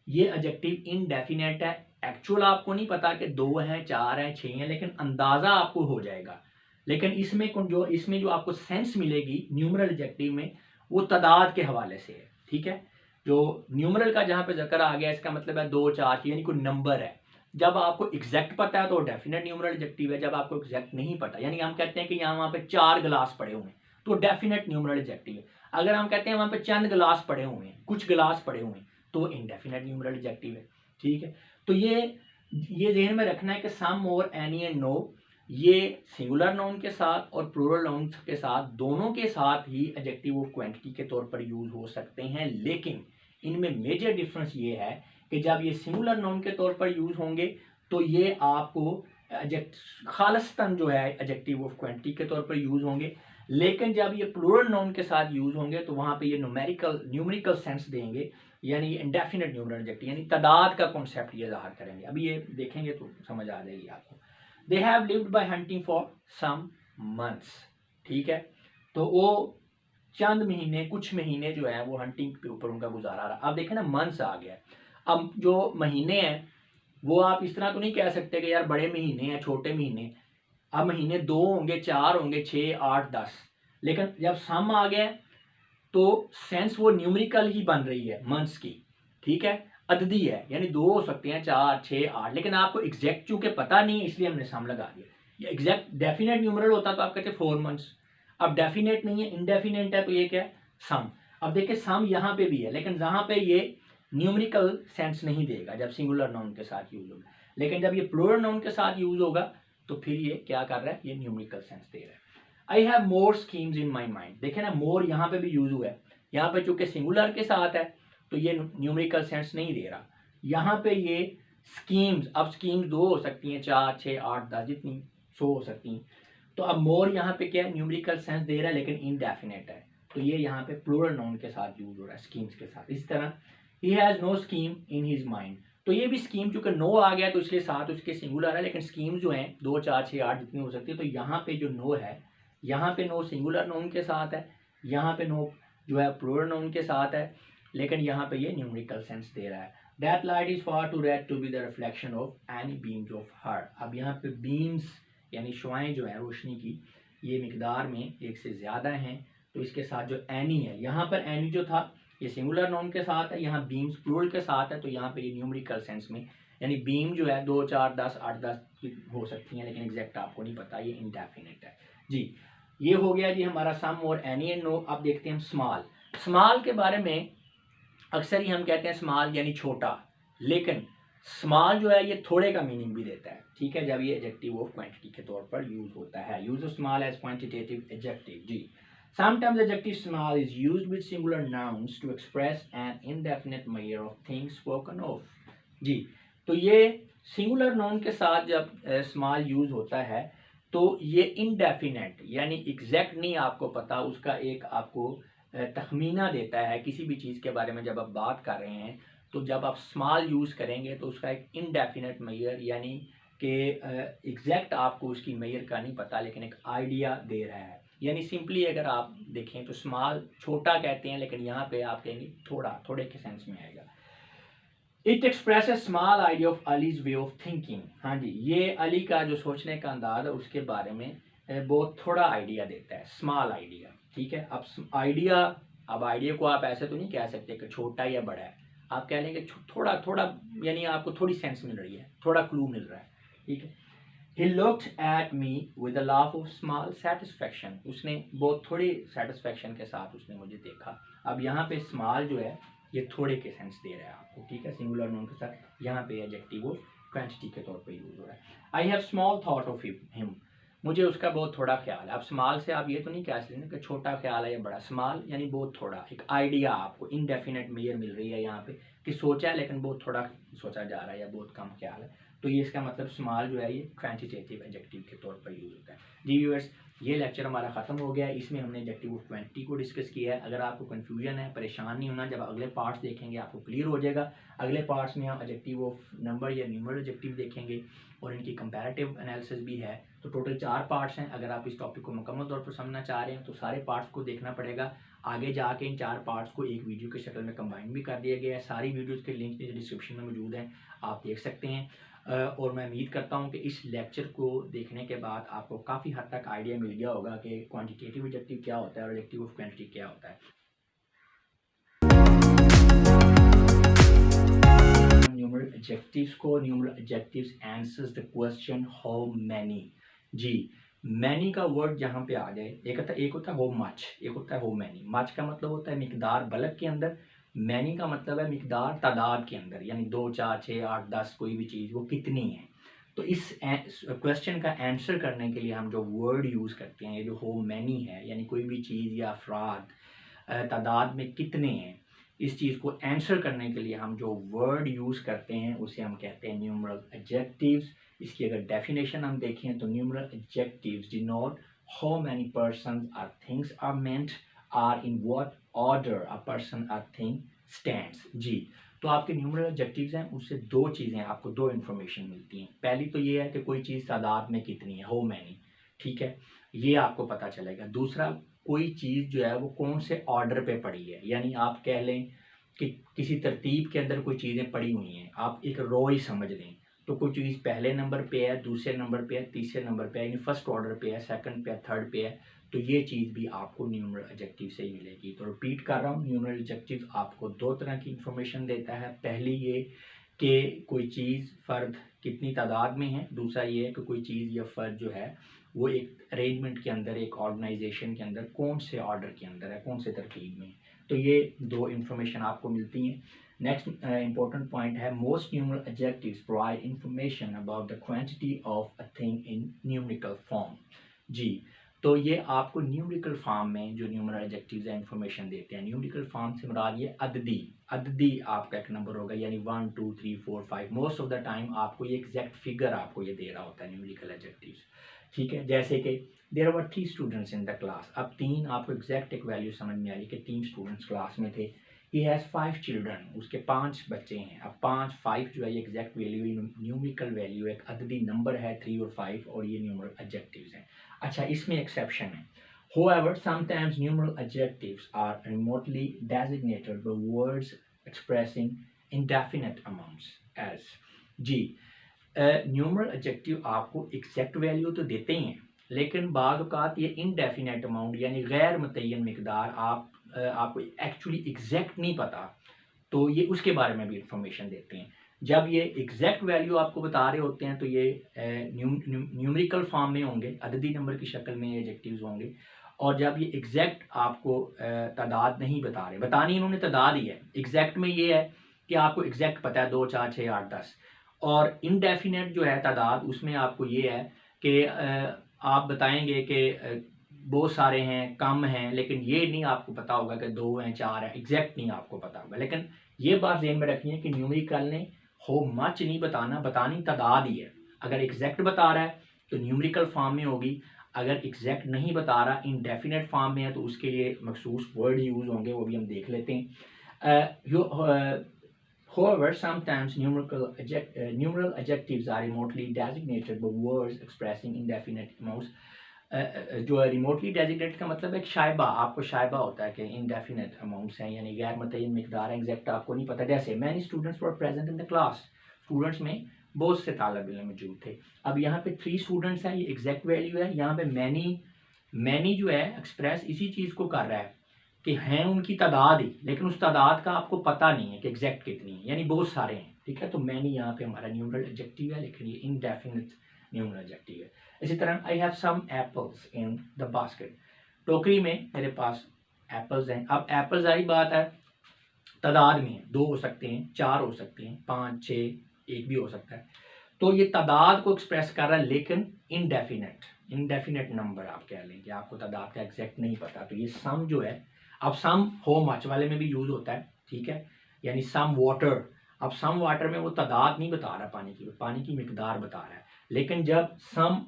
ये एडजेक्टिव इनडेफिनेट है, एक्चुअल आपको नहीं पता कि 2 हैं 4 हैं 6 हैं, लेकिन अंदाजा आपको हो जाएगा। लेकिन इसमें जो आपको सेंस मिलेगी न्यूमरल एडजेक्टिव में वो तादाद के हवाले से है, ठीक है। जो न्यूमरल का जहाँ पे जिक्र आ गया इसका मतलब है 2 4 यानी कोई नंबर है। जब आपको एग्जैक्ट पता है तो डेफिनेट न्यूमरल एडजेक्टिव है, जब आपको एग्जैक्ट नहीं पता, यानी हम कहते हैं कि यहाँ वहाँ पे 4 गिलास पड़े हुए हैं तो डेफिनेट न्यूमरल एडजेक्टिव है। अगर हम कहते हैं वहाँ पे चंद गिलास पड़े हुए हैं, कुछ गिलास पड़े हुए हैं, तो इनडेफिनेट न्यूमरल एडजेक्टिव है, ठीक है। तो ये ज़हन में रखना है कि सम और एनी एंड नो ये सिंगुलर नाउन के साथ और प्लूरल नाउन के साथ, दोनों के साथ ही एडजेक्टिव ऑफ क्वांटिटी के तौर पर यूज हो सकते हैं, लेकिन इनमें मेजर डिफरेंस ये है कि जब ये सिंगुलर नाउन के तौर पर यूज होंगे तो ये आपको खालिस्तान जो है एडजेक्टिव ऑफ क्वांटिटी के तौर पर यूज होंगे, लेकिन जब ये प्लूरल नाउन के साथ यूज होंगे तो वहाँ पे ये न्यूमेरिकल सेंस देंगे। यानी इंडेफिनेट न्यूमरल एडजेक्टिव यानी तादाद का कॉन्सेप्ट ये ज़ाहिर करेंगे। अभी ये देखेंगे तो समझ आ जाएगी आपको। They have lived by hunting for some months, ठीक है, तो वो चंद महीने, कुछ महीने जो है वो हंटिंग के ऊपर उनका गुजारा रहा। अब देखें ना, मंथ्स आ गया। अब जो महीने हैं वो आप इस तरह तो नहीं कह सकते कि यार बड़े महीने हैं छोटे महीने। अब महीने 2 होंगे, 4 होंगे, 6, 8, 10, लेकिन जब सम आ गया तो सेंस वो न्यूमेरिकल ही बन रही है मंथ्स की, ठीक है, अददी है, यानी 2 हो सकते हैं, 4, 6, 8, लेकिन आपको एग्जैक्ट चूंकि पता नहीं है इसलिए हमने सम लगा दिया। एग्जैक्ट डेफिनेट न्यूमरल होता तो आप कहते 4 मंथ्स। अब डेफिनेट नहीं है, इनडेफिनेट है, तो ये क्या है, सम। अब देखिए सम यहाँ पे भी है, लेकिन जहाँ पे ये न्यूमेरिकल सेंस नहीं देगा जब सिंगुलर नाउन के साथ यूज होगा, लेकिन जब ये प्लूरल नाउन के साथ यूज होगा तो फिर ये क्या कर रहा है, ये न्यूमेरिकल सेंस दे रहा है। I have more schemes in my mind, देखे ना मोर यहाँ पे भी यूज हुआ है। यहाँ पे चूंकि सिंगुलर के साथ है तो ये न्यूमेरिकल सेंस नहीं दे रहा। यहाँ पे ये स्कीम्स, अब स्कीम्स 2 हो सकती हैं, 4, 6, 8, 10, जितनी 100 हो सकती हैं। तो अब मोर यहाँ पे क्या है, न्यूमेरिकल सेंस दे रहा है लेकिन इनडेफिनेट है, तो ये यहाँ पे प्लूरल नाउन के साथ यूज हो रहा है, स्कीम्स के साथ। इस तरह ही has no scheme in his mind, तो ये भी स्कीम चूंकि नो आ गया तो इसके साथ उसके सिंगुलर है, लेकिन स्कीम जो है 2, 4, 6, 8 जितनी हो सकती है, तो यहाँ पे जो नो है, यहाँ पे नो सिंगुलर नाउन के साथ है, यहाँ पे नो जो है प्लूरल नाउन के साथ है, लेकिन यहाँ पे ये न्यूमेरिकल सेंस दे रहा है। That light is far too red to be the reflection of any beams of her. अब यहाँ पे बीम्स यानी शुआएं जो है रोशनी की, ये मिकदार में एक से ज़्यादा हैं, तो इसके साथ जो एनी है, यहाँ पर एनी जो था ये सिंगुलर नाउन के साथ है, यहाँ बीम्स प्लूरल के साथ है, तो यहाँ पे ये न्यूमेरिकल सेंस में, यानी बीम जो है 2, 4, 10, 8, 10 हो सकती हैं, लेकिन एग्जैक्ट आपको नहीं पता, ये इनडेफिनेट है जी। ये हो गया जी हमारा सम और एनी एंड नो। अब देखते हैं हम स्मॉल। स्मॉल के बारे में अक्सर ही हम कहते हैं स्मॉल यानी छोटा, लेकिन स्मॉल जो है ये थोड़े का मीनिंग भी देता है, ठीक है, जब ये एडजेक्टिव ऑफ क्वांटिटी के तौर पर यूज होता है। Use of small as quantitative adjective जी। Sometimes adjective small is used with singular nouns to express an indefinite measure of things spoken of जी। तो ये सिंगुलर नाउन के साथ जब स्मॉल यूज होता है तो ये इनडेफिनेट यानी एग्जैक्ट नहीं आपको पता, उसका एक आपको तखमीना देता है किसी भी चीज़ के बारे में। जब आप बात कर रहे हैं तो जब आप स्मॉल यूज़ करेंगे तो उसका एक इनडेफिनेट मेजर यानी कि एग्जैक्ट आपको उसकी मेजर का नहीं पता, लेकिन एक आइडिया दे रहा है। यानी सिंपली अगर आप देखें तो स्मॉल छोटा कहते हैं, लेकिन यहाँ पे आप कहेंगे थोड़ा, थोड़े के सेंस में आएगा। It express A small idea of allies way of thinking. हाँ जी, ये अली का जो सोचने का अंदाज है उसके बारे में बहुत थोड़ा आइडिया देता है, स्मॉल आइडिया, ठीक है। अब आइडिया को आप ऐसे तो नहीं कह सकते कि छोटा या बड़ा है, आप कह लेंगे थोड़ा थोड़ा, यानी आपको थोड़ी सेंस मिल रही है, थोड़ा क्लू मिल रहा है, ठीक है। He looked at me with a laugh of small satisfaction, उसने बहुत थोड़ी सेटिस्फेक्शन के साथ उसने मुझे देखा। अब यहाँ पे स्मॉल जो है ये थोड़े के सेंस दे रहा है आपको, ठीक है, सिंगुलर नाउन के साथ। यहाँ पे एडजेक्टिव ऑफ क्वांटिटी के तौर पे यूज हो रहा है। I have small thought of him, मुझे उसका बहुत थोड़ा ख्याल है। अब स्मॉल से आप ये तो नहीं कह सकते कि छोटा ख्याल है या बड़ा, स्मॉल यानी बहुत थोड़ा, एक आइडिया आपको इनडेफिनेट मेजर मिल रही है यहाँ पे कि सोचा है लेकिन बहुत थोड़ा सोचा जा रहा है या बहुत कम ख्याल है, तो ये इसका मतलब स्मॉल जो है ये क्वांटिटेटिव एडजेक्टिव के तौर पर यूज होता है जी। व्यूअर्स, ये लेक्चर हमारा ख़त्म हो गया है, इसमें हमने एडजेक्टिव ऑफ क्वांटिटी को डिस्कस किया है। अगर आपको कन्फ्यूजन है, परेशान नहीं होना, जब अगले पार्ट्स देखेंगे आपको क्लियर हो जाएगा। अगले पार्ट्स में हम एडजेक्टिव ऑफ नंबर या न्यूमरल एडजेक्टिव देखेंगे और इनकी कंपैरेटिव एनालिसिस भी है। तो टोटल 4 पार्ट्स हैं। अगर आप इस टॉपिक को मुकम्मल तौर पर समझना चाह रहे हैं तो सारे पार्ट्स को देखना पड़ेगा। आगे जाके इन 4 पार्ट्स को एक वीडियो के शक्ल में कंबाइन भी कर दिया गया है। सारी वीडियोज़ के लिंक डिस्क्रिप्शन में मौजूद हैं, आप देख सकते हैं। और मैं उम्मीद करता हूं कि इस लेक्चर को देखने के बाद आपको काफ़ी हद तक आइडिया मिल गया होगा कि क्वांटिटेटिव एडजेक्टिव क्या होता है और एडजेक्टिव ऑफ क्वांटिटी क्या होता है। Numeral adjectives answers the question how many जी। मैनी का वर्ड जहाँ पे आ जाए, एक होता है हाउ मच, एक होता है हाउ मैनी। मच का मतलब होता है मिकदार, बल्क के अंदर। मैनी का मतलब है मिकदार, तादाद के अंदर, यानी 2, 4, 6, 8, 10 कोई भी चीज़ वो कितनी है। तो इस क्वेश्चन का आंसर करने के लिए हम जो वर्ड यूज़ करते हैं, ये जो हाउ मैनी है, यानी कोई भी चीज़ या अफराद तादाद में कितने हैं, इस चीज़ को आंसर करने के लिए हम जो वर्ड यूज़ करते हैं उसे हम कहते हैं न्यूमरल एडजेक्टिव्स। इसकी अगर डेफिनेशन हम देखें तो numeral adjectives denote how many persons और things are meant, or in what order a person और थिंग स्टैंड्स। जी, तो आपके न्यूमरल एडजेक्टिव्स हैं, उससे दो चीज़ें आपको, दो इन्फॉर्मेशन मिलती हैं। पहली तो ये है कि कोई चीज़ तादाद में कितनी है, हाउ मैनी, ठीक है, ये आपको पता चलेगा। दूसरा, कोई चीज़ जो है वो कौन से ऑर्डर पे पड़ी है, यानी आप कह लें कि किसी तरतीब के अंदर कोई चीज़ें पड़ी हुई हैं, आप एक रो ही समझ लें, तो कोई चीज़ पहले नंबर पे है, दूसरे नंबर पे है, तीसरे नंबर पे है, यानी फर्स्ट ऑर्डर पे है, सेकंड पे है, थर्ड पे है, तो ये चीज़ भी आपको न्यूमरल एडजेक्टिव से ही मिलेगी। तो रिपीट कर रहा हूँ, न्यूमरल एडजेक्टिव आपको दो तरह की इंफॉर्मेशन देता है। पहली ये कि कोई चीज़, फ़र्द कितनी तादाद में है। दूसरा ये है कि कोई चीज़ या फ़र्द जो है वो एक अरेंजमेंट के अंदर, एक ऑर्गेनाइजेशन के अंदर कौन से ऑर्डर के अंदर है, कौन से तरतीब में। तो ये दो इन्फॉर्मेशन आपको मिलती हैं। नेक्स्ट इंपॉर्टेंट पॉइंट है, most numeral adjectives provide information about the quantity of a thing in numerical form. जी, तो ये आपको न्यूमेरिकल फॉर्म में जो न्यूमरल एडजेक्टिव्स है इंफॉर्मेशन देते हैं। न्यूमेरिकल फॉर्म से मुराद ये अददी आपका एक नंबर होगा, यानी 1 2 3 4 5। मोस्ट ऑफ द टाइम आपको ये एग्जैक्ट फिगर आपको ये दे रहा होता है न्यूमेरिकल एडजेक्टिव्स, ठीक है। जैसे कि there were 3 students in the class, अब 3 आपको एग्जैक्ट एक वैल्यू समझ में आ रही है कि 3 स्टूडेंट्स क्लास में थे। ही हैज़ 5 चिल्ड्रन, उसके 5 बच्चे हैं। अब 5 5 जो है ये एग्जैक्ट वैल्यू, न्यूमेरिकल वैल्यू, एक अददी नंबर है 3 और 5, और ये न्यूमरल एडजेक्टिव्स हैं। अच्छा, इसमें एक्सेप्शन है। However, sometimes numeral adjectives are remotely designated by words expressing indefinite amounts as। Ji, numeral adjective आपको एग्जैक्ट वैल्यू तो देते ही हैं, लेकिन बाज़ औक़ात ये इनडेफिनेट अमाउंट यानी गैर मुतय्यन मिकदार आपको एक्चुअली एग्जैक्ट नहीं पता, तो ये उसके बारे में भी इंफॉर्मेशन देते हैं। जब ये एग्जैक्ट वैल्यू आपको बता रहे होते हैं तो ये न्यूमेरिकल फॉर्म में होंगे, अददी नंबर की शक्ल में एडजेक्टिव्स होंगे। और जब ये एग्जैक्ट आपको तादाद नहीं बता रहे, बतानी इन्होंने तादाद ही है, एग्जैक्ट में ये है कि आपको एग्जैक्ट पता है 2 4 6 8 10। और इनडेफिनेट जो है तादाद, उसमें आपको ये है कि आप बताएंगे कि बहुत सारे हैं, कम हैं, लेकिन ये नहीं आपको पता होगा कि 2 हैं 4 हैं, एग्जैक्ट नहीं आपको पता होगा। लेकिन ये बात ध्यान में रखनी है कि न्यूमेरिकल ने हो मच नहीं बताना, बतानी तादाद ही है। अगर एग्जैक्ट बता रहा है तो न्यूमेरिकल फॉर्म में होगी, अगर एग्जैक्ट नहीं बता रहा, इनडेफिनेट फॉर्म में है, तो उसके लिए मखसूस वर्ड यूज़ होंगे, वो भी हम देख लेते हैं। However, sometimes numeral adjectives are remotely designated by words expressing indefinite amounts। जो है रिमोटली डेजिग्नेट का मतलब एक शायबा, आपको शायबा होता है कि इनडेफिनेट अमाउंट्स हैं, यानी गैर मुतय्यन मिकदार है, एग्जैक्ट आपको नहीं पता। जैसे many students were present in the class, students में बहुत से तालिब इल्म मौजूद थे। अब यहाँ पे 3 स्टूडेंट्स हैं, ये एग्जैक्ट वैल्यू है। यहाँ पे मैनी जो है एक्सप्रेस इसी चीज़ को कर रहा है कि हैं उनकी तादाद ही, लेकिन उस तादाद का आपको पता नहीं है कि एग्जैक्ट कितनी है, यानी बहुत सारे हैं, ठीक है। तो मैनी यहाँ पे हमारा न्यूमरल एडजेक्टिव है, लेकिन ये इनडेफिनेट न्यूमरल एडजेक्टिव है। इसी तरह I have some apples in the basket, टोकरी में मेरे पास एप्पल्स हैं। अब एप्पल जारी बात है तादाद में है, 2 हो सकते हैं, 4 हो सकते हैं, 5 6 1 भी हो सकता है। तो ये तादाद को एक्सप्रेस कर रहा है, लेकिन इनडेफिनेट नंबर आप कह लें कि आपको तादाद का एग्जैक्ट नहीं पता। तो ये सम जो है, अब सम हो मच वाले में भी यूज़ होता है, ठीक है, यानी सम वाटर। अब सम वाटर में वो तादाद नहीं बता रहा पानी की मिकदार बता रहा है। लेकिन जब सम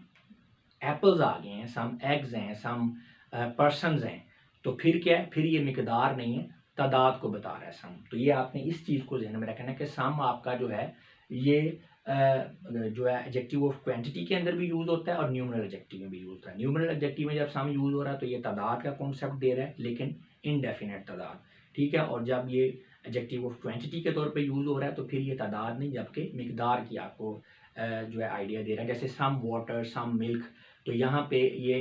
एप्पल्स आ गए हैं, सम एग्स हैं, सम पर्सनस हैं, तो फिर क्या है, फिर ये मिकदार नहीं है, तादाद को बता रहा है सम। तो ये आपने इस चीज़ को ध्यान में रखना है कि सम आपका जो है ये जो है एडजेक्टिव ऑफ क्वांटिटी के अंदर भी यूज़ होता है और न्यूमरल एडजेक्टिव में भी यूज़ होता है। न्यूमरल एडजेक्टिव में जब सम यूज़ हो रहा है तो ये तादाद का कॉन्सेप्ट दे रहा है, लेकिन इनडेफिनेट तादाद, ठीक है। और जब ये एडजेक्टिव ऑफ क्वांटिटी के तौर पे यूज़ हो रहा है तो फिर ये तादाद नहीं, जबकि मिकदार की आपको जो है आइडिया दे रहा है। जैसे सम वाटर, सम मिल्क, तो यहाँ पे ये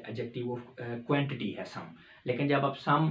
एडजेक्टिव ऑफ क्वांटिटी है सम। लेकिन जब आप सम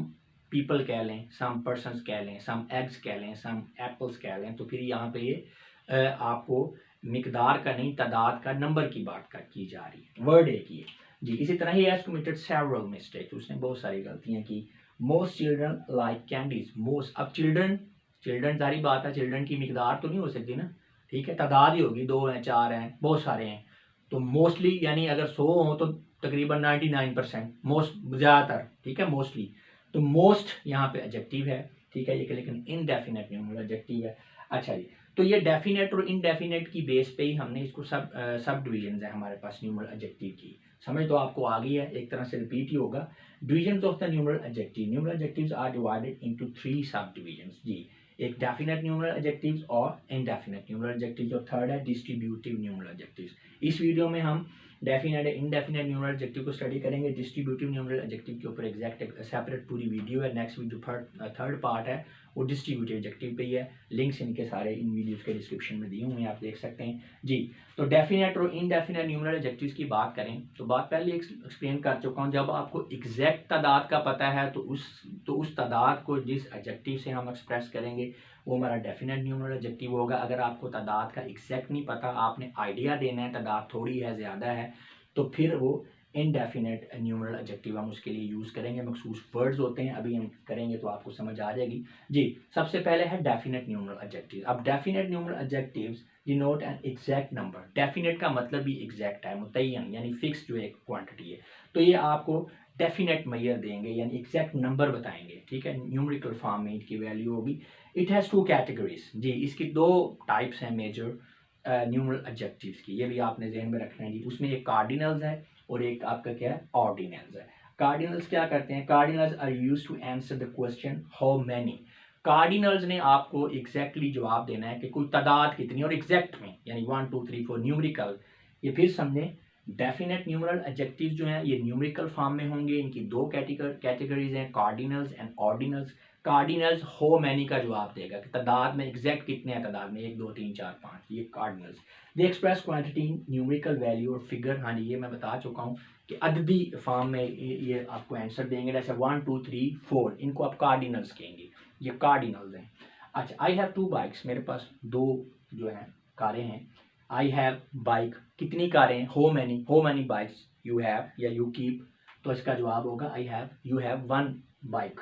पीपल कह लें, सम पर्सनस कह लें, सम एग्स कह लें, सम एप्पल्स कह लें, तो फिर यहाँ पे ये आपको मिकदार का नहीं, तादाद का, नंबर की बात की जा रही है, वर्ड एक ही है। जी, इसी तरह he has committed several mistakes, उसने बहुत सारी गलतियाँ की। Most children like candies, most, अब चिल्ड्रन सारी बात है, चिल्ड्रन की मिकदार तो नहीं हो सकती ना, ठीक है, तादाद ही होगी, 2 हैं 4 हैं, बहुत सारे हैं। तो मोस्टली यानी अगर 100 हो तो तकरीबन 99%, मोस्ट ज़्यादातर, ठीक है, मोस्टली। तो मोस्ट यहाँ पे एडजेक्टिव है, ठीक है, ये लेकिन इनडेफिनेट न्यूमरल एडजेक्टिव है। अच्छा जी, तो ये डेफिनेट और इनडेफिनेट की बेस पे ही हमने इसको सब डिवीजन है हमारे पास न्यूमरल एडजेक्टिव की। समझ तो आपको आ गई है, एक तरह से रिपीट ही होगा। Division of the numeral adjective, numeral adjectives are divided into 3 subdivisions जी। एक डेफिनेट न्यूमरल एडजेक्टिव्स और इनडेफिनेट न्यूमरल एडजेक्टिव्स, और थर्ड है डिस्ट्रीब्यूटिव न्यूमरल एडजेक्टिव्स। इस वीडियो में हम डेफिनेट इनडेफिनेट न्यूमरल एडजेक्टिव को स्टडी करेंगे। डिस्ट्रीब्यूटिव न्यूमरल एडजेक्टिव के ऊपर एग्जैक्ट सेपरेट पूरी वीडियो है। नेक्स्ट वीडियो थर्ड पार्ट है वो डिस्ट्रीब्यूटिव एडजेक्टिव पे ही है। लिंक्स इनके सारे इन वीडियोस के डिस्क्रिप्शन में दिए हुए हैं, आप देख सकते हैं जी। तो डेफिनेट और इनडेफिनेट न्यूमरल एडजेक्टिव्स की बात करें तो बात पहले एक्सप्लेन कर चुका हूँ। जब आपको एग्जैक्ट तादाद का पता है तो उस तादाद को जिस एडजेक्टिव से हम एक्सप्रेस करेंगे वो हमारा डेफिनेट न्यूमरल एडजेक्टिव होगा। अगर आपको तादाद का एग्जैक्ट नहीं पता, आपने आइडिया देना है तादाद थोड़ी है ज़्यादा है, तो फिर वो इनडेफिनेट न्यूमरल एडजेक्टिव हम उसके लिए यूज़ करेंगे। मखसूस वर्ड्स होते हैं, अभी हम करेंगे तो आपको समझ आ जाएगी जी। सबसे पहले है डेफिनेट न्यूमरल एडजेक्टिव। अब definite numeral adjectives denote an exact number. Definite का मतलब भी एग्जैक्ट है, मुतय्यन यानी फिक्स जो एक क्वांटिटी है। तो ये आपको डेफिनेट मैयर देंगे यानी एग्जैक्ट नंबर बताएंगे, ठीक है। न्यूमेरिकल फॉर्म में इसकी वैल्यू होगी। इट हैज़ 2 कैटेगरीज जी। इसकी 2 टाइप्स हैं मेजर न्यूमरल एडजेक्टिव्स की, ये भी आपने जहन में रखना है जी। उसमें एक कार्डिनल्स है और एक आपका क्या है, ऑर्डिनल्स है। कार्डिनल्स क्या करते हैं? Cardinals are used to answer the question how many. Cardinals ने आपको एग्जैक्टली जवाब देना है कि कोई तादाद कितनी, और एग्जैक्ट में यानी 1 2 3 4 न्यूमेरिकल। ये फिर समझे, डेफिनेट न्यूमरल एडजेक्टिव जो हैं ये न्यूमेरिकल फॉर्म में होंगे। इनकी 2 कैटेगरीज हैं, कार्डिनल्स एंड ऑर्डिनल्स। कार्डिनल्स हो मैनी का जवाब देगा कि तादाद में एग्जैक्ट कितने हैं, तादाद में 1 2 3 4 5, ये कार्डिनल्स। दे एक्सप्रेस क्वांटिटी न्यूमेरिकल वैल्यू और फिगर। हाँ जी, ये मैं बता चुका हूँ कि अददी फॉर्म में ये आपको आंसर देंगे। जैसे 1 2 3 4, इनको आप कार्डिनल्स कहेंगे, ये कार्डिनल्स हैं। अच्छा, आई हैव 2 बाइक्स, मेरे पास 2 जो है कारें हैं। आई हैव बाइक, कितनी कारें? हो मैनी बाइक्स यू हैव या यू कीप। तो इसका जवाब होगा I have, you have 1 bike.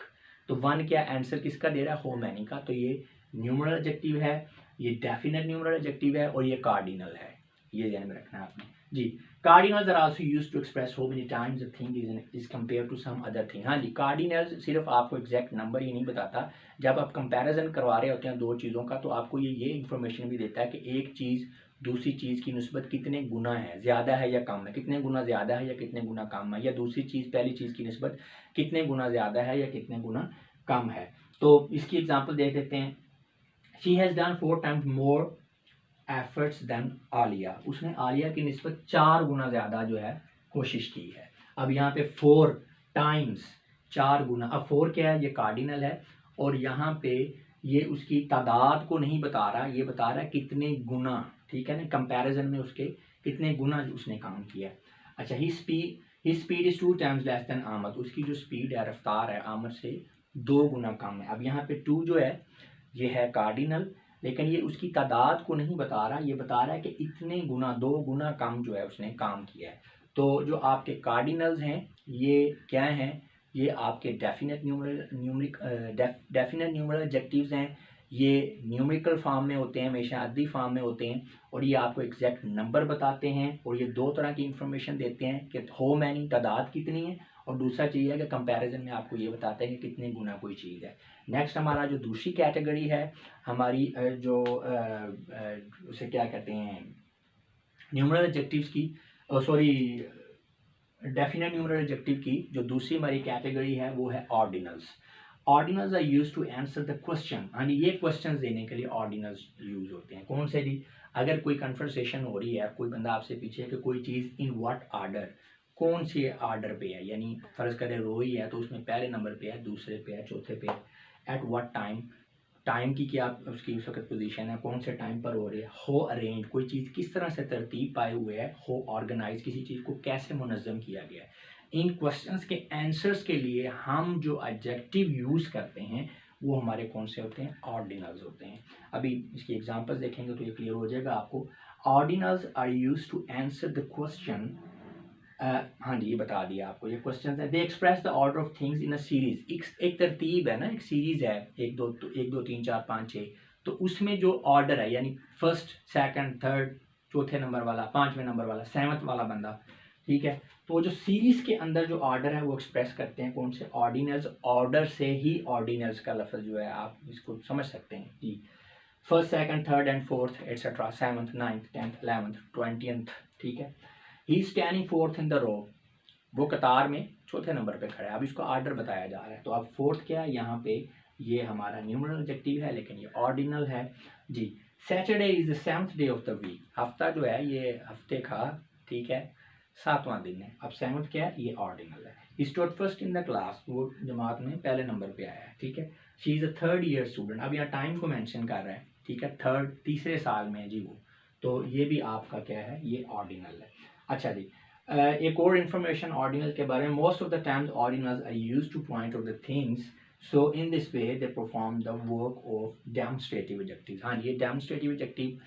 तो 1 क्या आंसर किसका दे रहा है? हो मैनी का। तो ये न्यूमरल एडजेक्टिव है, ये डेफिनेट न्यूमरल एडजेक्टिव है और ये कार्डिनल है। ये ध्यान में रखना है आपने जी। Cardinals are also used to express how many times a thing is compare to some other thing. हाँ जी, कार्डिनल्स सिर्फ आपको एग्जैक्ट नंबर ही नहीं बताता। जब आप कंपैरिजन करवा रहे होते हैं 2 चीज़ों का, तो आपको ये इंफॉर्मेशन भी देता है कि एक चीज़ दूसरी चीज़ की निस्बत कितने गुना है, ज़्यादा है या कम है, कितने गुना ज़्यादा है या कितने गुना कम है, या दूसरी चीज़ पहली चीज़ की निस्बत कितने गुना ज़्यादा है या कितने गुना कम है। तो इसकी एग्जांपल देख लेते हैं। She has done 4 times more efforts than Alia. उसने आलिया की निस्बत 4 गुना ज़्यादा जो है कोशिश की है। अब यहाँ पे 4 टाइम्स, 4 गुना। अब 4 क्या है? ये कार्डिनल है, और यहाँ पे ये उसकी तादाद को नहीं बता रहा, ये बता रहा है कितने गुना, ठीक है ना, कंपैरिजन में उसके कितने गुना उसने काम किया। अच्छा, he speed is 2 times less than Ahmad. उसकी जो स्पीड है, रफ्तार है, आमद से 2 गुना कम है। अब यहाँ पे 2 जो है ये है कार्डिनल, लेकिन ये उसकी तादाद को नहीं बता रहा, ये बता रहा है कि इतने गुना, 2 गुना कम जो है उसने काम किया है। तो जो आपके कार्डिनल्स हैं ये क्या हैं? ये आपके डेफिनेट न्यूमरल एडजेक्टिव्स हैं। ये न्यूमेरिकल फॉर्म में होते हैं, हमेशा अद्दी फॉर्म में होते हैं, और ये आपको एग्जैक्ट नंबर बताते हैं। और ये 2 तरह की इंफॉर्मेशन देते हैं कि हो मैनी तादाद कितनी है, और दूसरा चीज़ है कि कंपैरिजन में आपको ये बताते हैं कि कितने गुना कोई चीज़ है। नेक्स्ट हमारा जो दूसरी कैटेगरी है हमारी जो उसे क्या कहते हैं, न्यूमरल एडजेक्टिव्स की, सॉरी डेफिनेट न्यूमरल एडजेक्टिव की जो दूसरी हमारी कैटेगरी है वो है ordinals. Ordinals are used to answer the question. यानी ये क्वेश्चंस देने के लिए ऑर्डिनल्स यूज होते हैं। कौन से जी? अगर कोई कन्वर्सेशन हो रही है, कोई बंदा आपसे पूछे कि कोई चीज़ इन व्हाट ऑर्डर, कौन से ऑर्डर पे है, यानी फ़र्ज़ करें रोई है तो उसमें पहले नंबर पे है, दूसरे पे है, चौथे पे है। एट व्हाट टाइम, टाइम की क्या उसकी उस वक्त पोजीशन है, कौन से टाइम पर हो रही है। हो अरेंज, कोई चीज़ किस तरह से तरतीब पाए हुए है। हो ऑर्गेनाइज, किसी चीज़ को कैसे मुनज़्ज़म किया गया है। इन क्वेश्चंस के आंसर्स के लिए हम जो एडजेक्टिव यूज़ करते हैं वो हमारे कौन से होते हैं? ऑर्डिनल्स होते हैं। अभी इसकी एग्जांपल्स देखेंगे तो ये क्लियर हो जाएगा आपको। Ordinals are used to answer the question. हाँ जी, ये बता दिया आपको, ये क्वेश्चन है। They express the order of things in a series. एक तरतीब है ना, एक सीरीज है, 1 2 3 4 5 6, तो उसमें जो ऑर्डर है यानी फर्स्ट सेकंड थर्ड, चौथे नंबर वाला, 5वें नंबर वाला, 7th वाला बंदा, ठीक है। तो जो सीरीज के अंदर जो ऑर्डर है वो एक्सप्रेस करते हैं कौन से? ऑर्डिनल्स। ऑर्डर से ही ऑर्डिनल्स का लफ्ज़ जो है आप इसको समझ सकते हैं जी। First second third and fourth etcetera, 7th 9th 10th 11th 20th, ठीक है। He standing fourth in the row, वो कतार में चौथे नंबर पे खड़ा है। अब इसको ऑर्डर बताया जा रहा है, तो अब फोर्थ क्या है यहाँ पे, ये हमारा न्यूमरल एडजेक्टिव है लेकिन ये ऑर्डिनल है जी। Saturday is the 7th day of the week, हफ्ता जो है ये हफ्ते का, ठीक है, 7वां दिन है। अब 7th क्या है, ये ऑर्डिनल है। He stood first in the class, वो जमात में पहले नंबर पे आया है, ठीक है। She is a 3rd year student, अब यहाँ टाइम को मेंशन कर रहा है, ठीक है, तीसरे साल में जी वो, तो ये भी आपका क्या है, ये ऑर्डिनल है। अच्छा जी, एक और इन्फॉर्मेशन ऑर्डिनल के बारे में, most of the times ordinals are used to point out the things, so in this way they perform the work of demonstrative adjectives. हाँ, ये डेमोन्स्ट्रेटिव एडजेक्टिव,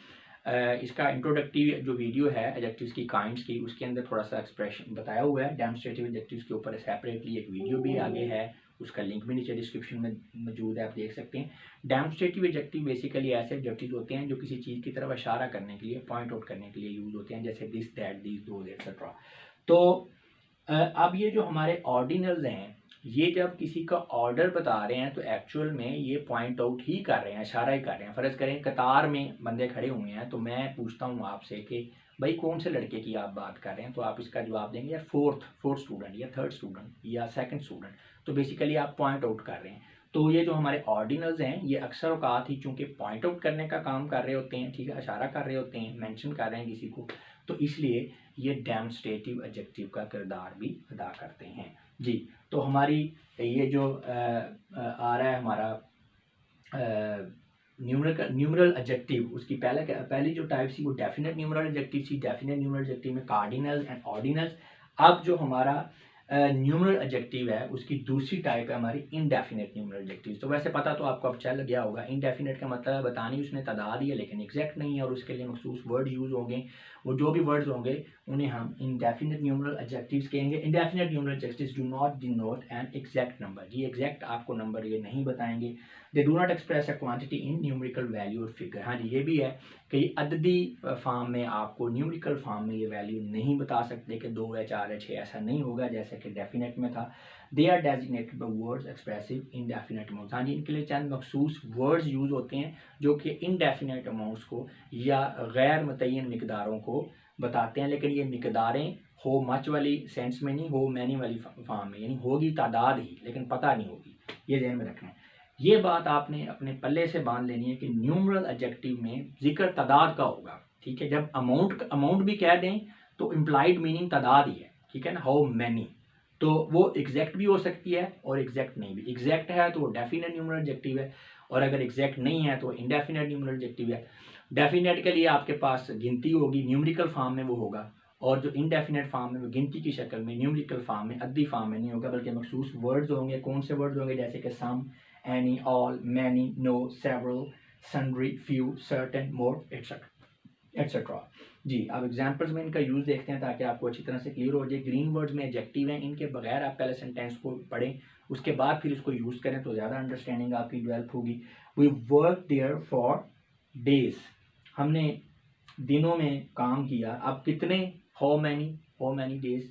इसका इंट्रोडक्टिव जो वीडियो है एडजेक्टिव्स की काइंड्स की, उसके अंदर थोड़ा सा एक्सप्रेशन बताया हुआ है। डेमोन्स्ट्रेटिव एडजेक्टिव्स के ऊपर सेपरेटली एक वीडियो भी आगे है, उसका लिंक भी नीचे डिस्क्रिप्शन में मौजूद है, आप देख सकते हैं। डेमोन्स्ट्रेटिव एडजेक्टिव बेसिकली ऐसे एडजेक्टिव होते हैं जो किसी चीज़ की तरफ इशारा करने के लिए, पॉइंट आउट करने के लिए यूज़ होते हैं, जैसे this, that, these, those etcetera. तो अब ये जो हमारे ऑर्डिनल्स हैं, ये जब किसी का ऑर्डर बता रहे हैं तो एक्चुअल में ये पॉइंट आउट ही कर रहे हैं, इशारा ही कर रहे हैं। फ़र्ज़ करें कतार में बंदे खड़े हुए हैं, तो मैं पूछता हूँ आपसे कि भाई कौन से लड़के की आप बात कर रहे हैं, तो आप इसका जवाब देंगे यार फोर्थ स्टूडेंट या 3rd स्टूडेंट या 2nd स्टूडेंट, तो बेसिकली आप पॉइंट आउट कर रहे हैं। तो ये जो हमारे ऑर्डिनल्स हैं, ये अक्सर औकात ही चूँकि पॉइंट आउट करने का काम कर रहे होते हैं, ठीक है, इशारा कर रहे होते हैं, मेंशन कर रहे हैं किसी को, तो इसलिए ये डेमोन्स्ट्रेटिव एडजेक्टिव का किरदार भी अदा करते हैं जी। तो हमारी ये जो आ रहा है हमारा न्यूमरल एडजेक्टिव, उसकी पहली जो टाइप थी वो डेफिनेट न्यूमरल एडजेक्टिव थी। डेफिनेट न्यूमरल एडजेक्टिव में कार्डिनल्स एंड ऑर्डिनल्स। अब जो हमारा न्यूमरल एडजेक्टिव है उसकी दूसरी टाइप है हमारी इनडेफिनेट न्यूमरल एडजेक्टिव। तो वैसे पता तो आपको अब चल गया होगा, इनडेफिनेट का मतलब है बतानी उसने तादाद ही है लेकिन एग्जैक्ट नहीं है, और उसके लिए मखसूस वर्ड यूज़ होंगे। वो जो भी वर्ड्स होंगे उन्हें हम इनडेफिनेट न्यूमरल एडजेक्टिव्स कहेंगे। Indefinite numeral adjectives do not denote an exact number, ये एग्जैक्ट आपको नंबर ये नहीं बताएंगे। They do not express a quantity in numerical value और फिगर। हाँ जी, ये भी है कि अददी फॉर्म में आपको न्यूमेरिकल फॉर्म में ये वैल्यू नहीं बता सकते कि 2 है, 4 है, 6, ऐसा नहीं होगा जैसे कि डेफिनेट में था। They are designated by words expressive indefinite amounts. हाँ जी, इनके लिए चंद मखसूस वर्ड्स यूज़ होते हैं जो कि इनडेफिनेट अमाउंट्स को या गैर मुतय्यन मिकदारों को बताते हैं, लेकिन ये मिकदारें हो मच वाली सेंस में नहीं, हो मैनी वाली फॉर्म में, यानी होगी तादाद ही लेकिन पता नहीं होगी, ये ध्यान में रखना है। ये बात आपने अपने पल्ले से बांध लेनी है कि न्यूमरल एडजेक्टिव में जिक्र तादाद का होगा, ठीक है। जब अमाउंट भी कह दें तो इम्प्लाइड मीनिंग तादाद ही है, ठीक है ना, हाउ मैनी, तो वो एग्जैक्ट भी हो सकती है और एग्जैक्ट नहीं भी। एग्जैक्ट है तो वो डेफिनेट न्यूमरल एडजेक्टिव है, और अगर एग्जैक्ट नहीं है तो इंडेफिनेट न्यूमरल एडजेक्टिव है। डेफिनेट के लिए आपके पास गिनती होगी, न्यूमेरिकल फॉर्म में वो होगा, और जो इनडेफिनेट फॉर्म में वो गिनती की शक्ल में, न्यूमेरिकल फॉर्म में, अद्दी फॉर्म में नहीं होगा, बल्कि मखसूस वर्ड्स होंगे। कौन से वर्ड्स होंगे, जैसे कि सम, any, all, many, no, several, sundry, few, certain, more, etc. जी, अब एग्जांपल्स में इनका यूज़ देखते हैं ताकि आपको अच्छी तरह से क्लियर हो जाए। ग्रीन वर्ड्स में एडजेक्टिव हैं, इनके बगैर आप पहले सेंटेंस को पढ़ें, उसके बाद फिर इसको यूज़ करें तो ज़्यादा अंडरस्टैंडिंग आपकी डेवलप होगी। We work there for days, हमने दिनों में काम किया। अब कितने, how many days,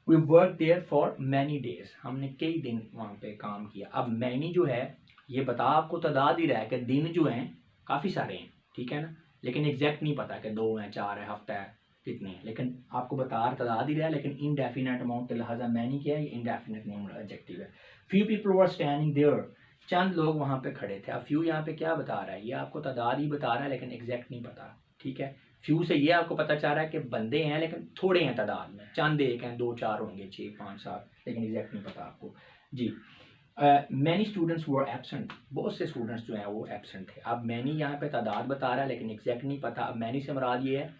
we work there for many days, हमने कई दिन वहाँ पे काम किया। अब मैनी जो है ये बता आपको तादाद ही रहा है कि दिन जो हैं काफ़ी सारे हैं, ठीक है ना, लेकिन एग्जैक्ट नहीं पता कि 2 हैं, 4 है, हफ्ता है, कितने हैं, लेकिन आपको बता तादाद ही रहा है। लेकिन इनडेफिनेट अमाउंट के लिहाजा मैनी क्या है, ये इनडेफिनेट न्यूमरल एडजेक्टिव है। Few people were standing there, चंद लोग वहाँ पे खड़े थे। अब फ्यू यहाँ पे क्या बता रहा है, ये आपको तादाद ही बता रहा है लेकिन एग्जैक्ट नहीं पता, ठीक है। फ्यू से ये आपको पता चल रहा है कि बंदे हैं लेकिन थोड़े हैं तादाद में, चंद एक हैं, 2, 4 होंगे, 6, 5, 7, लेकिन एग्जैक्ट नहीं पता आपको जी। मैनी स्टूडेंट्स वर एब्सेंट, बहुत से स्टूडेंट्स जो हैं वो एब्सेंट थे। अब मैनी यहाँ पे तादाद बता रहा है लेकिन एग्जैक्ट नहीं पता। अब मैनी से मुराद ये है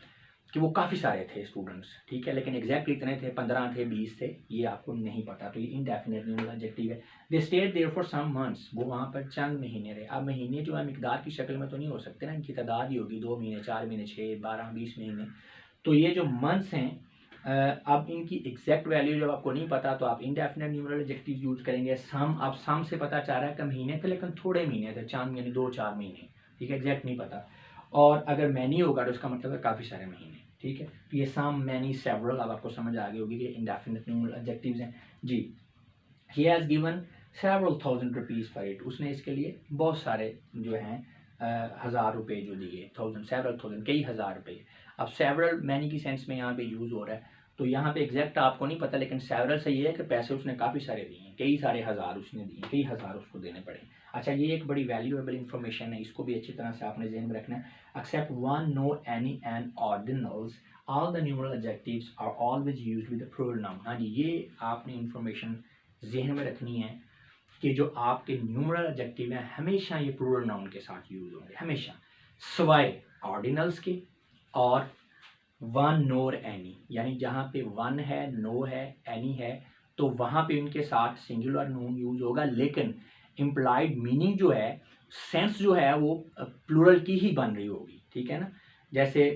कि वो काफ़ी सारे थे स्टूडेंट्स, ठीक है, लेकिन एग्जैक्ट कितने थे, 15 थे, 20 थे, ये आपको नहीं पता, तो ये इनडेफिनेट न्यूमरल एडजेक्टिव है। They stayed there for some months, वो वहाँ पर चंद महीने रहे। अब महीने जो है मिकदार की शक्ल में तो नहीं हो सकते ना, इनकी तादाद ही होगी, 2 महीने, 4 महीने, 6, 12, 20 महीने। तो ये जो मंथ्स हैं, अब इनकी एग्जैक्ट वैल्यू जब आपको नहीं पता तो आप इनडेफिनेट न्यूमरल एडजेक्टिव यूज करेंगे। सम, अब सम से पता चल रहा है कि महीने थे लेकिन थोड़े महीने थे, चंद यानी 2-4 महीने, ठीक है, एग्जैक्ट नहीं पता। और अगर मैनी होगा तो उसका मतलब है काफ़ी सारे महीने, ठीक है। तो ये सम, मैनी, सेवरल, अब आपको समझ आ गई होगी कि इंडेफिनेट न्यूमरल एडजेक्टिव्स हैं जी। He has given several thousand rupees for it, उसने इसके लिए बहुत सारे जो हैं 1000 रुपये जो दिए, थाउजेंड, सेवरल थाउजेंड, कई हज़ार रुपये। अब सेवरल मैनी की सेंस में यहाँ पे यूज़ हो रहा है, तो यहाँ पे एग्जैक्ट आपको नहीं पता, लेकिन सेवरल से ये है कि पैसे उसने काफ़ी सारे दिए हैं, कई सारे हज़ार उसने दिए, कई हज़ार उसको देने पड़े। अच्छा, ये एक बड़ी वैल्यूएबल इन्फॉर्मेशन है, इसको भी अच्छी तरह से आपने ज़हन में रखना है। Except one, no, any and ordinals, all the numeral adjectives are always used with the plural noun. हाँ जी, ये आपने इन्फॉर्मेशन जहन में रखनी है कि जो आपके न्यूमरल एडजेक्टिव हैं हमेशा ये प्लूरल नाउन के साथ यूज होंगे, हमेशा, सिवाय ऑर्डिनल्स के और वन, नो और एनी। यानी जहाँ पे वन है, नो है, एनी है, तो वहाँ पे उनके साथ सिंगुलर नाउन यूज होगा, लेकिन इम्प्लाइड मीनिंग जो है, सेंस जो है, वो प्लूरल की ही बन रही होगी, ठीक है ना। जैसे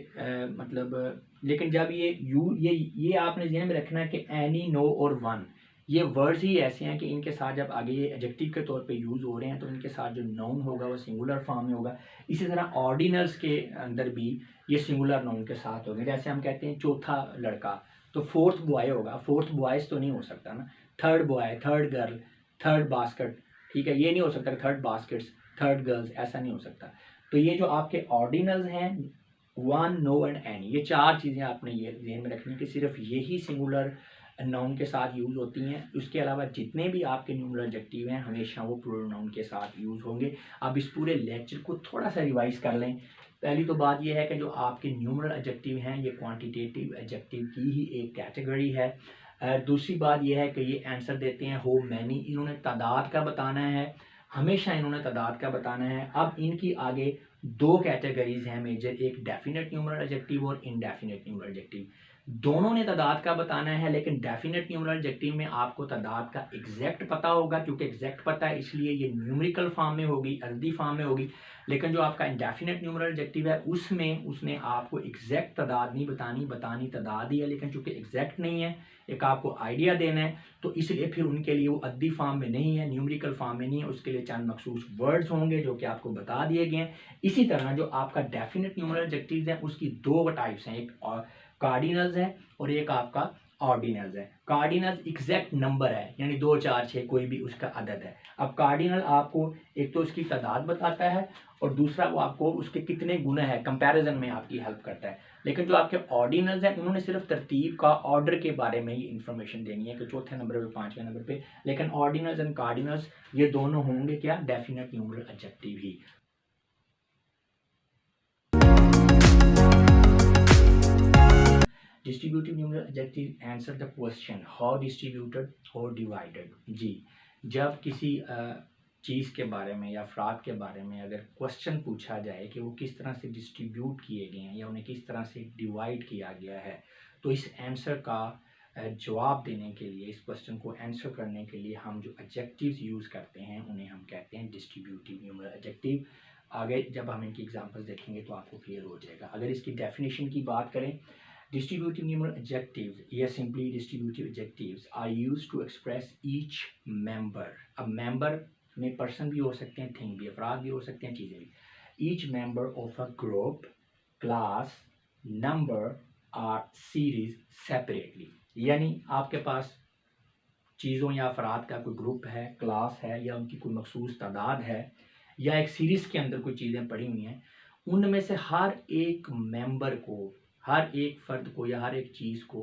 मतलब लेकिन जब ये आपने ध्यान में रखना है कि एनी, नो और वन, ये वर्ड्स ही ऐसे हैं कि इनके साथ जब आगे ये एडजेक्टिव के तौर पे यूज़ हो रहे हैं तो इनके साथ जो नाउन होगा वो सिंगुलर फॉर्म में होगा। इसी तरह ऑर्डिनल्स के अंदर भी ये सिंगुलर नाउन के साथ होंगे। जैसे हम कहते हैं चौथा लड़का, तो फोर्थ बॉय होगा, फोर्थ बॉयज़ तो नहीं हो सकता ना, third boy, third girl, third basket, ठीक है, ये नहीं हो सकता, थर्ड बास्केट्स, थर्ड गर्ल्स, ऐसा नहीं हो सकता। तो ये जो आपके ऑर्डिनल्स हैं, वन, नो एंड एनी, ये चार चीज़ें आपने ये ध्यान में रखनी है कि सिर्फ यही सिंगुलर नाउन के साथ यूज़ होती हैं। उसके अलावा जितने भी आपके न्यूमरल एडजेक्टिव हैं हमेशा वो प्लूरल नाउन के साथ यूज़ होंगे। अब इस पूरे लेक्चर को थोड़ा सा रिवाइज कर लें। पहली तो बात यह है कि जो आपके न्यूमरल एडजेक्टिव हैं ये क्वांटिटेटिव एडजेक्टिव की ही एक कैटेगरी है। दूसरी बात यह है कि ये आंसर देते हैं हो मैनी, इन्होंने तादाद का बताना है, हमेशा इन्होंने तादाद का बताना है। अब इनकी आगे दो कैटेगरीज हैं मेजर, एक डेफिनेट न्यूमरल एडजेक्टिव और इनडेफिनेट न्यूमरल एडजेक्टिव। दोनों ने तादाद का बताना है, लेकिन डेफिनेट न्यूमरल एडजेक्टिव में आपको तादाद का एग्जैक्ट पता होगा, क्योंकि एग्जैक्ट पता है इसलिए ये न्यूमेरिकल फॉर्म में होगी, अरदी फॉर्म में होगी। लेकिन जो आपका इंडेफिनेट न्यूमरल एडजेक्टिव है उसमें उसने आपको एग्जैक्ट तादाद नहीं बतानी तादाद ही है, लेकिन चूंकि एग्जैक्ट नहीं है, एक आपको आइडिया देना है, तो इसलिए फिर उनके लिए वो अद्दी फॉर्म में नहीं है, न्यूमेरिकल फॉर्म में नहीं है, उसके लिए चंद मखसूस वर्ड्स होंगे जो कि आपको बता दिए गए हैं। इसी तरह जो आपका डेफिनेट न्यूमरल एडजेक्टिव है उसकी दो टाइप्स हैं, एक कार्डिनल्स है और एक आपका ऑर्डिनल्स है। कार्डिनल्स एग्जैक्ट नंबर है, यानी 2, 4, 6 कोई भी उसका अदद है। अब कार्डिनल आपको एक तो उसकी तादाद बताता है और दूसरा वो आपको उसके कितने गुना है कंपैरिजन में आपकी हेल्प करता है। लेकिन जो आपके ऑर्डिनल्स हैं उन्होंने सिर्फ तरतीब का, ऑर्डर के बारे में ही इंफॉर्मेशन देनी है कि चौथे नंबर पे, पांचवें नंबर पे। लेकिन ऑर्डिनल्स एंड कार्डिनल्स ये दोनों होंगे क्या, definite numeral adjective he. Distributive numeral adjective answer the question how distributed और डिवाइडेड। जी, जब किसी चीज़ के बारे में या अफराद के बारे में अगर क्वेश्चन पूछा जाए कि वो किस तरह से डिस्ट्रीब्यूट किए गए हैं या उन्हें किस तरह से डिवाइड किया गया है, तो इस आंसर का जवाब देने के लिए, इस क्वेश्चन को आंसर करने के लिए हम जो एडजेक्टिव्स यूज़ करते हैं उन्हें हम कहते हैं डिस्ट्रीब्यूटिव न्यूमरल एडजेक्टिव। आगे जब हम इनकी एग्जांपल्स देखेंगे तो आपको क्लियर हो जाएगा। अगर इसकी डेफिनेशन की बात करें, distributive numeral adjectives या simply distributive adjectives are used to express each member। अब member में person भी हो सकते हैं, thing भी, अफराद भी हो सकते हैं, चीज़ें भी। each member of a group, class, number or series separately। यानी आपके पास चीज़ों या अफराद का कोई ग्रुप है, क्लास है, या उनकी कोई मखसूस तादाद है, या एक सीरीज़ के अंदर कोई चीज़ें पड़ी हुई हैं, उनमें से हर एक मेंबर को, हर एक फ़र्द को या हर एक चीज़ को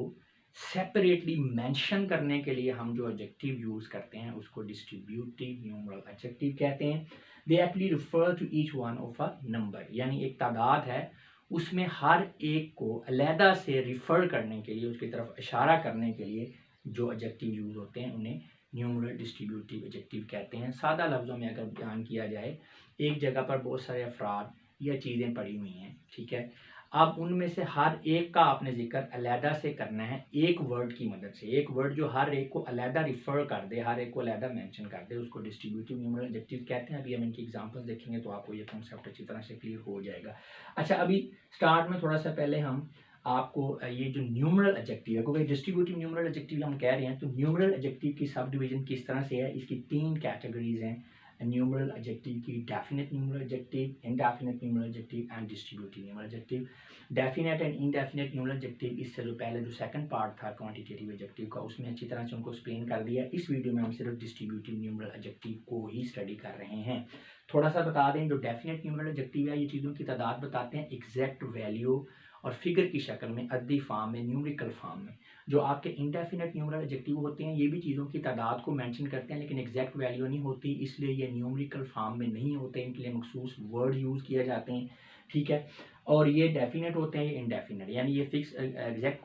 सेपरेटली मेंशन करने के लिए हम जो एडजेक्टिव यूज़ करते हैं उसको डिस्ट्रीब्यूटिव न्यूमरल एडजेक्टिव कहते हैं। They actually refer to each one of a number, यानी एक तादाद है उसमें हर एक को अलहदा से रिफ़र करने के लिए, उसकी तरफ इशारा करने के लिए जो एडजेक्टिव यूज़ होते हैं उन्हें न्यूमरल डिस्ट्रीब्यूटिव एडजेक्टिव कहते हैं। सादा लफ्ज़ों में अगर बयान किया जाए, एक जगह पर बहुत सारे अफराद या चीज़ें पड़ी हुई हैं, ठीक है, अब उनमें से हर एक का आपने जिक्र अलहदा से करना है एक वर्ड की मदद से। एक वर्ड जो हर एक को अलहदा रिफ़र कर दे, हर एक को अलहदा मेंशन कर दे, उसको डिस्ट्रीब्यूटिव न्यूमरल एडजेक्टिव कहते हैं। अभी हम इनकी एग्जांपल्स देखेंगे तो आपको ये कॉन्सेप्ट अच्छी तरह से क्लियर हो जाएगा। अच्छा, अभी स्टार्ट में थोड़ा सा पहले हम आपको ये जो न्यूमरल एडजेक्टिव है, क्योंकि डिस्ट्रीब्यूटिव न्यूमरल एडजेक्टिव हम कह रहे हैं, तो न्यूमरल एडजेक्टिव की सब डिवीजन किस तरह से है, इसकी 3 कैटेगरीज हैं न्यूमरल एडजेक्टिव की: definite numeral adjective, indefinite numeral adjective and distributive numeral adjective. Definite and indefinite numeral adjective, इससे जो पहले जो सेकंड पार्ट था क्वांटिटेटिव एडजेक्टिव का, उसमें अच्छी तरह से उनको एक्सप्लेन कर दिया। इस वीडियो में हम सिर्फ डिस्ट्रीब्यूटिव न्यूमरल एडजेक्टिव को ही स्टडी कर रहे हैं। थोड़ा सा बता दें, जो डेफिनेट न्यूमरल एडजेक्टिव है ये चीज़ों की तादाद बताते हैं, एग्जैक्ट वैल्यू और फिगर की शक्ल में, अद्दी फॉर्म में, न्यूमेरिकल फॉर्म में। जो आपके इंडेफिनेट न्यूमरल एडजेक्टिव होते हैं ये भी चीज़ों की तादाद को मेंशन करते हैं लेकिन एग्जैक्ट वैल्यू नहीं होती, इसलिए ये न्यूमेरिकल फॉर्म में नहीं होते, इनके लिए मखसूस वर्ड यूज़ किए जाते हैं, ठीक है। और ये डेफिनेट होते हैं, ये इनडेफिनेट, यानी ये फिक्स एग्जैक्ट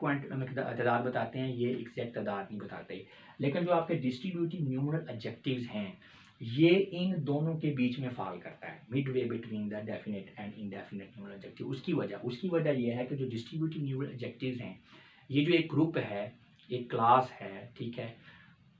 तादाद बताते हैं, ये एग्जैक्ट तादाद नहीं बताते। लेकिन जो आपके डिस्ट्रीब्यूटिव न्यूमरल एडजेक्टिव्स हैं ये इन दोनों के बीच में फॉल करता है, mid way between the definite and indefinite numeral adjective. उसकी वजह यह है कि जो डिस्ट्रीब्यूटिव न्यूमरल एडजेक्टिव्स हैं ये जो एक ग्रुप है, एक क्लास है, ठीक है,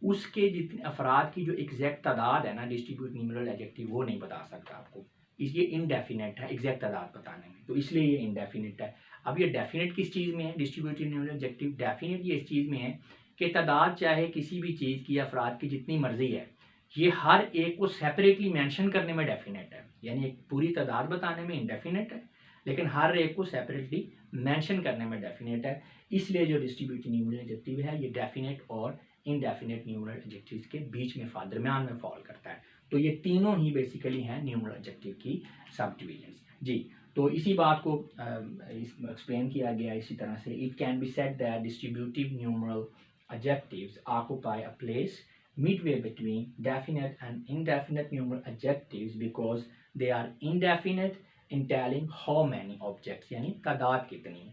उसके जितने अफराद की जो एग्जैक्ट तादाद है ना डिस्ट्रीब्यूटिव न्यूमरल एडजेक्टिव वो नहीं बता सकता आपको, इसलिए इनडेफिनेट है एग्जैक्ट तादाद बताने में, तो इसलिए ये इनडेफिनेट है। अब ये डेफिनेट किस चीज़ में है, डिस्ट्रीब्यूटिव न्यूमरल एडजेक्टिव डेफिनेट ये इस चीज़ में है कि तादाद चाहे किसी भी चीज़ की अफराद की जितनी मर्जी है, ये हर एक को सेपरेटली मेंशन करने में डेफिनेट है, यानी एक पूरी तादाद बताने में इनडेफिनेट है लेकिन हर एक को सेपरेटली मेंशन करने में डेफिनेट है। इसलिए जो डिस्ट्रीब्यूटिव न्यूमरल एडजेक्टिव है ये डेफिनेट और इनडेफिनेट न्यूमरल एडजेक्टिव्स के बीच में दरमियान में फॉल करता है। तो ये तीनों ही बेसिकली हैं न्यूमरल एडजेक्टिव की सब डिवीजन्स जी। तो इसी बात को एक्सप्लेन किया गया इसी तरह से, it can be said that distributive numeral adjectives occupy a place midway between definite and indefinite numeral adjectives because they are indefinite in telling how many objects यानी तादाद कितनी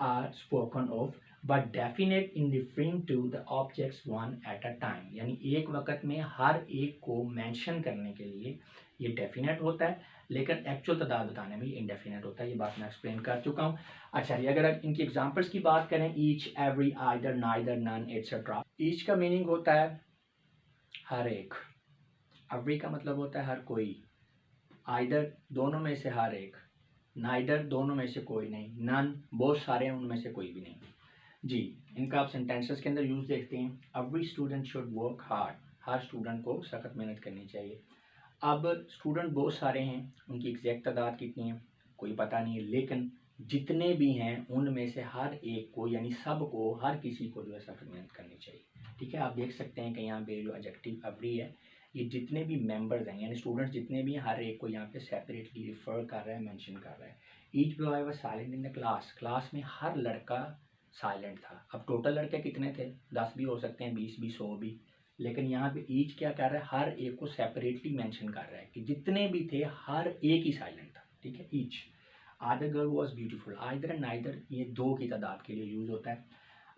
are spoken of but definite in referring to the objects one at a time, यानी एक वक्त में हर एक को mention करने के लिए ये डेफिनेट होता है लेकिन एक्चुअल तादाद बताने में ये इनडेफिनेट होता है। ये बात मैं एक्सप्लेन कर चुका हूँ। अच्छा जी, अगर इनकी एग्जांपल्स की बात करें, each, every, either, neither, none etcetera. Each का मीनिंग होता है हर एक, एवरी का मतलब होता है हर कोई, आइदर दोनों में से हर एक, नाइदर दोनों में से कोई नहीं, नन बहुत सारे हैं उनमें से कोई भी नहीं जी। इनका आप सेंटेंसेस के अंदर यूज देखते हैं, every student should work hard, her student को सख्त मेहनत करनी चाहिए। अब स्टूडेंट बहुत सारे हैं, उनकी एग्जैक्ट तादाद कितनी है कोई पता नहीं है, लेकिन जितने भी हैं उनमें से हर एक को यानी सबको, हर किसी को जो है सख्त मेहनत करनी चाहिए, ठीक है। आप देख सकते हैं कि यहाँ पे जो एडजेक्टिव एवरी है ये जितने भी मेंबर्स हैं यानी स्टूडेंट्स जितने भी हैं हर एक को यहाँ पे सेपरेटली रिफर कर रहा है, मेंशन कर रहा है। Each boy was silent in the class, class में हर लड़का साइलेंट था। अब टोटल लड़के कितने थे, 10 भी हो सकते हैं, 20 भी, 100 भी, लेकिन यहाँ पे ईच क्या कर रहा है, हर एक को सेपरेटली मेंशन कर रहा है कि जितने भी थे हर एक ही साइलेंट था, ठीक है। Each, either girl was beautiful, either and neither ये दो की तादाद के लिए यूज होता है,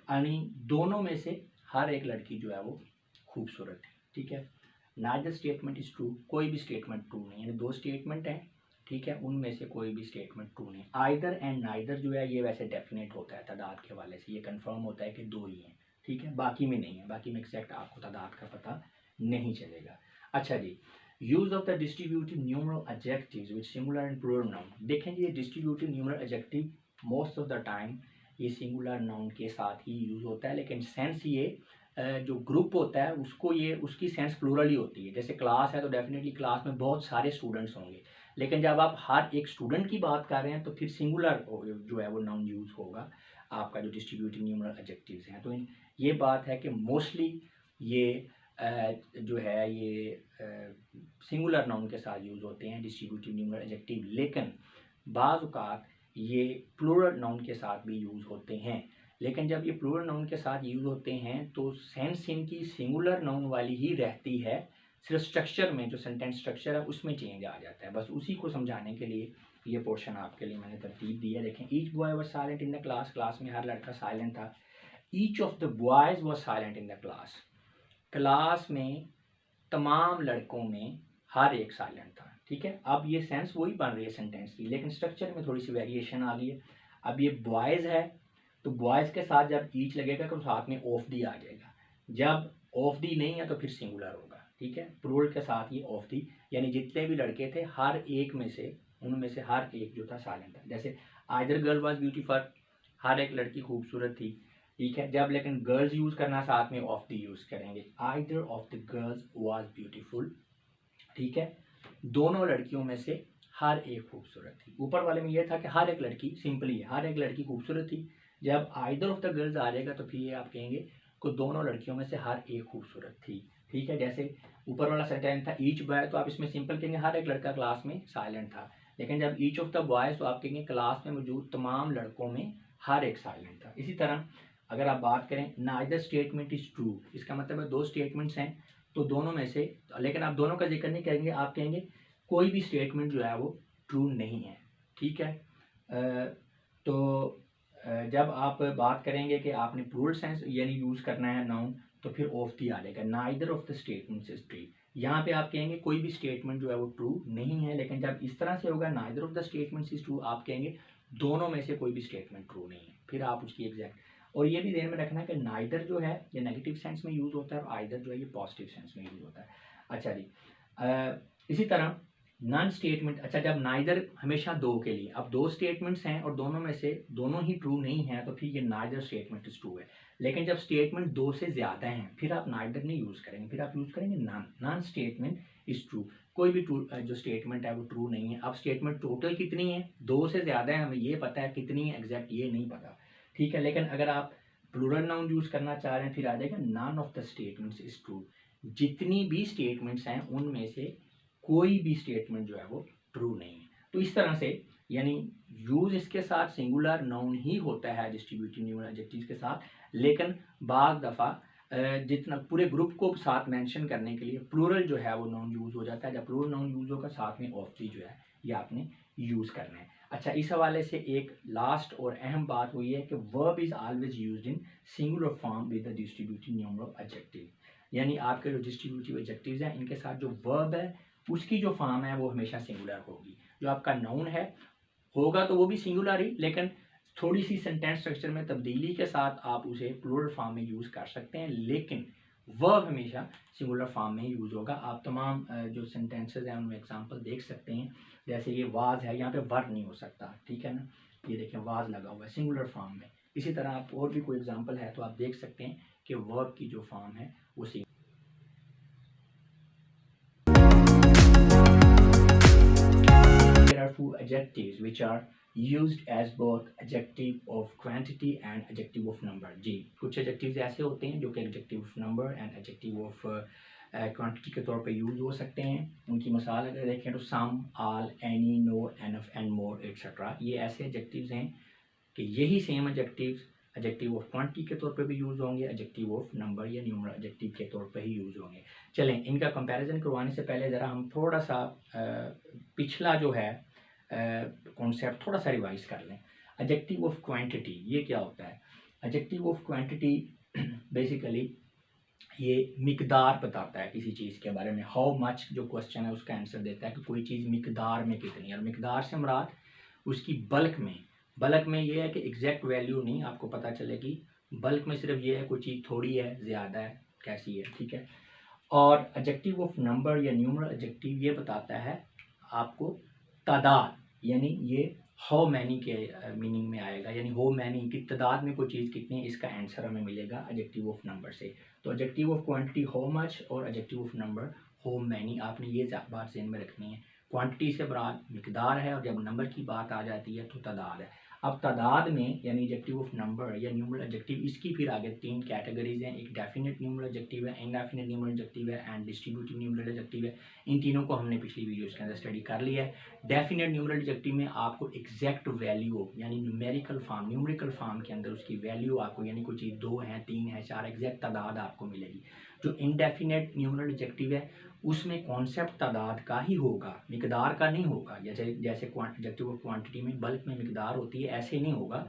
यानी दोनों में से हर एक लड़की जो है वो खूबसूरत है, ठीक है। नाइदर स्टेटमेंट इज ट्रू, कोई भी स्टेटमेंट ट्रू नहीं, यानी दो स्टेटमेंट है, ठीक है, उनमें से कोई भी स्टेटमेंट ट्रू नहीं। आइदर एंड नाइदर जो है ये वैसे डेफिनेट होता है तादाद के हवाले से, ये कंफर्म होता है कि दो ही हैं, ठीक है, बाकी में नहीं है, बाकी में एग्जैक्ट आपको तादाद का पता नहीं चलेगा। अच्छा जी, use of the distributive numeral adjectives with singular and plural noun. देखें जी, ये distributive numeral adjective most of the time ये सिंगुलर नाउन के साथ ही यूज होता है, लेकिन सेंस ये जो ग्रुप होता है उसको ये उसकी सेंस प्लूरल ही होती है। जैसे क्लास है तो डेफिनेटली क्लास में बहुत सारे स्टूडेंट्स होंगे, लेकिन जब आप हर एक स्टूडेंट की बात कर रहे हैं तो फिर सिंगुलर जो है वो नाउन यूज होगा आपका जो डिस्ट्रीब्यूटिव न्यूमरल एडजेक्टिव्स हैं। तो ये बात है कि मोस्टली ये जो है ये सिंगुलर नाउन के साथ यूज होते हैं डिस्ट्रीब्यूटिव न्यूमरल एडजेक्टिव, लेकिन बाज़ औक़ात ये प्लूरल नाउन के साथ भी यूज़ होते हैं। लेकिन जब ये प्लूरल नाउन के साथ यूज़ होते हैं तो सेंस इनकी सिंगुलर नाउन वाली ही रहती है, सिर्फ स्ट्रक्चर में जो सेंटेंस स्ट्रक्चर है उसमें चेंज आ जाता है। बस उसी को समझाने के लिए ये पोर्शन आपके लिए मैंने तरतीब दी है। देखें, each boy was silent in the class, class में हर लड़का साइलेंट था। Each of the boys was silent in the class, class में तमाम लड़कों में हर एक साइलेंट था, ठीक है। अब ये सेंस वही बन रही है सेंटेंस की, लेकिन स्ट्रक्चर में थोड़ी सी वेरिएशन आ गई है। अब ये बॉयज़ है तो बॉयज़ के साथ जब ईच लगेगा तो साथ में ऑफ दी आ जाएगा, जब ऑफ दी नहीं है तो फिर सिंगुलर होगा, ठीक है। प्लूरल के साथ ये ऑफ दी, यानी जितने भी लड़के थे हर एक में से उनमें से हर एक जो था साइलेंट था। जैसे आइदर गर्ल वाज ब्यूटीफुल, हर एक लड़की खूबसूरत थी, ठीक है। जब लेकिन गर्ल्स यूज करना साथ में ऑफ दी यूज करेंगे, either of the girls was beautiful, ठीक है। दोनों लड़कियों में से हर एक खूबसूरत थी। ऊपर वाले में यह था कि हर एक लड़की, सिंपली हर एक लड़की खूबसूरत थी। जब आइदर ऑफ द गर्ल्स आ जाएगा तो फिर ये आप कहेंगे कि दोनों लड़कियों में से हर एक खूबसूरत थी, ठीक है। जैसे ऊपर वाला सेंटेंस था ईच बॉय, तो आप इसमें सिंपल कहेंगे हर एक लड़का क्लास में साइलेंट था। लेकिन जब ईच ऑफ द बॉयज़ तो आप कहेंगे क्लास में मौजूद तमाम लड़कों में हर एक साइलेंट था। इसी तरह अगर आप बात करें नाइदर स्टेटमेंट इज़ ट्रू, इसका मतलब है दो स्टेटमेंट्स हैं तो दोनों में से, लेकिन आप दोनों का जिक्र नहीं करेंगे, आप कहेंगे कोई भी स्टेटमेंट जो है वो ट्रू नहीं है। ठीक है, तो जब आप बात करेंगे कि आपने प्लूरल सेंस यानी यूज़ करना है नाउन, तो फिर ऑफ दी आ जाएगा, neither of the statements is true. यहाँ पे आप कहेंगे कोई भी स्टेटमेंट जो है वो ट्रू नहीं है, लेकिन जब इस तरह से होगा neither of the statements is true, आप कहेंगे दोनों में से कोई भी स्टेटमेंट ट्रू नहीं है, फिर आप उसकी एग्जैक्ट। और ये भी ध्यान में रखना है कि नाइदर जो है ये नेगेटिव सेंस में यूज़ होता है और आइदर जो है ये पॉजिटिव सेंस में यूज़ होता है। अच्छा जी, इसी तरह नॉन स्टेटमेंट, अच्छा जब नाइदर हमेशा दो के लिए, अब दो स्टेटमेंट्स हैं और दोनों में से दोनों ही ट्रू नहीं है तो फिर ये नाइदर स्टेटमेंट इज ट्रू है। लेकिन जब स्टेटमेंट दो से ज़्यादा हैं फिर आप नाइदर नहीं यूज़ करेंगे, फिर आप यूज़ करेंगे नॉन स्टेटमेंट इज ट्रू। कोई भी ट्रू जो स्टेटमेंट है वो ट्रू नहीं है। अब स्टेटमेंट टोटल कितनी है, दो से ज़्यादा है, हमें ये पता है कितनी है एग्जैक्ट ये नहीं पता। ठीक है, लेकिन अगर आप प्लूरल नाउन यूज़ करना चाह रहे हैं फिर आ जाएगा none of the statements is true. जितनी भी स्टेटमेंट्स हैं उनमें से कोई भी स्टेटमेंट जो है वो ट्रू नहीं है। तो इस तरह से यानी यूज इसके साथ सिंगुलर नाउन ही होता है डिस्ट्रीब्यूटिव न्यूमरल एडजेक्टिव्स के साथ, लेकिन बाज़ दफ़ा जितना पूरे ग्रुप को साथ मेंशन करने के लिए प्लूरल जो है वो नाउन यूज़ हो जाता है। जब प्लूरल नाउन यूज़ होगा साथ में ऑफ दी जो है ये आपने यूज़ करना है। अच्छा, इस हवाले से एक लास्ट और अहम बात हुई है कि verb is always used in singular form with the distributive numeral adjective, यानी आपके जो डिस्ट्रीब्यूटिव एडजेक्टिव्स हैं इनके साथ जो वर्ब है उसकी जो फॉर्म है वो हमेशा सिंगुलर होगी। जो आपका नाउन है होगा तो वो भी सिंगुलर ही, लेकिन थोड़ी सी सेंटेंस स्ट्रक्चर में तब्दीली के साथ आप उसे प्लूरल फॉर्म में यूज़ कर सकते हैं, लेकिन वर्ब हमेशा सिंगुलर फॉर्म में ही यूज़ होगा। आप तमाम जो सेंटेंसेज हैं उनमें एग्जांपल देख सकते हैं, जैसे ये वाज है, यहाँ पे वर्ब नहीं हो सकता। ठीक है ना, ये देखें वाज लगा हुआ है सिंगुलर फॉर्म में। इसी तरह आप और भी कोई एग्जाम्पल है तो आप देख सकते हैं कि वर्ब की जो फॉर्म है वो There are two adjectives which are used as both adjective of quantity and adjective of number। जी, कुछ adjectives ऐसे होते हैं जो कि adjective of number and adjective of quantity के तौर पे यूज़ हो सकते हैं। उनकी मिसाल अगर देखें तो some, all, any, no, enough and more etc। ये ऐसे adjectives हैं कि यही same adjectives adjective of quantity के तौर पे भी यूज़ होंगे, एडजेक्टिव ऑफ नंबर या न्यूमरल एडजेक्टिव के तौर पे ही यूज़ होंगे। चलें, इनका कंपैरिजन करवाने से पहले ज़रा हम थोड़ा सा पिछला जो है कॉन्सेप्ट थोड़ा सा रिवाइज कर लें। एडजेक्टिव ऑफ क्वांटिटी ये क्या होता है? एडजेक्टिव ऑफ क्वांटिटी बेसिकली ये मिकदार बताता है किसी चीज़ के बारे में। हाउ मच जो क्वेश्चन है उसका आंसर देता है कि कोई चीज़ मिकदार में कितनी है, और मिकदार से मुराद उसकी बल्क में। बल्क में ये है कि एग्जैक्ट वैल्यू नहीं आपको पता चलेगी, बल्क में सिर्फ ये है कोई चीज़ थोड़ी है, ज़्यादा है, कैसी है। ठीक है, और एडजेक्टिव ऑफ नंबर या न्यूमरल एडजेक्टिव ये बताता है आपको तादाद, यानी ये हाउ मैनी के मीनिंग में आएगा, यानी हाउ मैनी की तादाद में कोई चीज़ कितनी है, इसका आंसर हमें मिलेगा एडजेक्टिव ऑफ नंबर से। तो adjective of quantity how much और adjective of number how many, आपने ये बात ज़हन में रखनी है। क्वांटिटी से मुराद मिकदार है और जब नंबर की बात आ जाती है तो तादाद है। अब तादाद में यानी एडजेक्टिव ऑफ नंबर या न्यूमरल एडजेक्टिव, इसकी फिर आगे तीन कैटेगरीज हैं। एक डेफिनेट न्यूमरल एडजेक्टिव है, इनडेफिनेट न्यूमरल एडजेक्टिव है एंड डिस्ट्रीब्यूटिव न्यूमरल एडजेक्टिव है। इन तीनों को हमने पिछली वीडियोस के अंदर स्टडी कर लिया है। डेफिनेट न्यूमरल एडजेक्टिव में आपको एग्जैक्ट वैल्यू यानी न्यूमेरिकल फॉर्म, न्यूमेरिकल फॉर्म के अंदर उसकी वैल्यू आपको, यानी कोई चीज़ 2 है, 3 है, 4, एग्जैक्ट तादाद आपको मिलेगी। जो इनडेफिनेट न्यूमरल एडजेक्टिव है उसमें कॉन्सेप्ट तादाद का ही होगा, मिकदार का नहीं होगा। जैसे एडजेक्टिव ऑफ क्वांटिटी में बल्क में मिकदार होती है, ऐसे नहीं होगा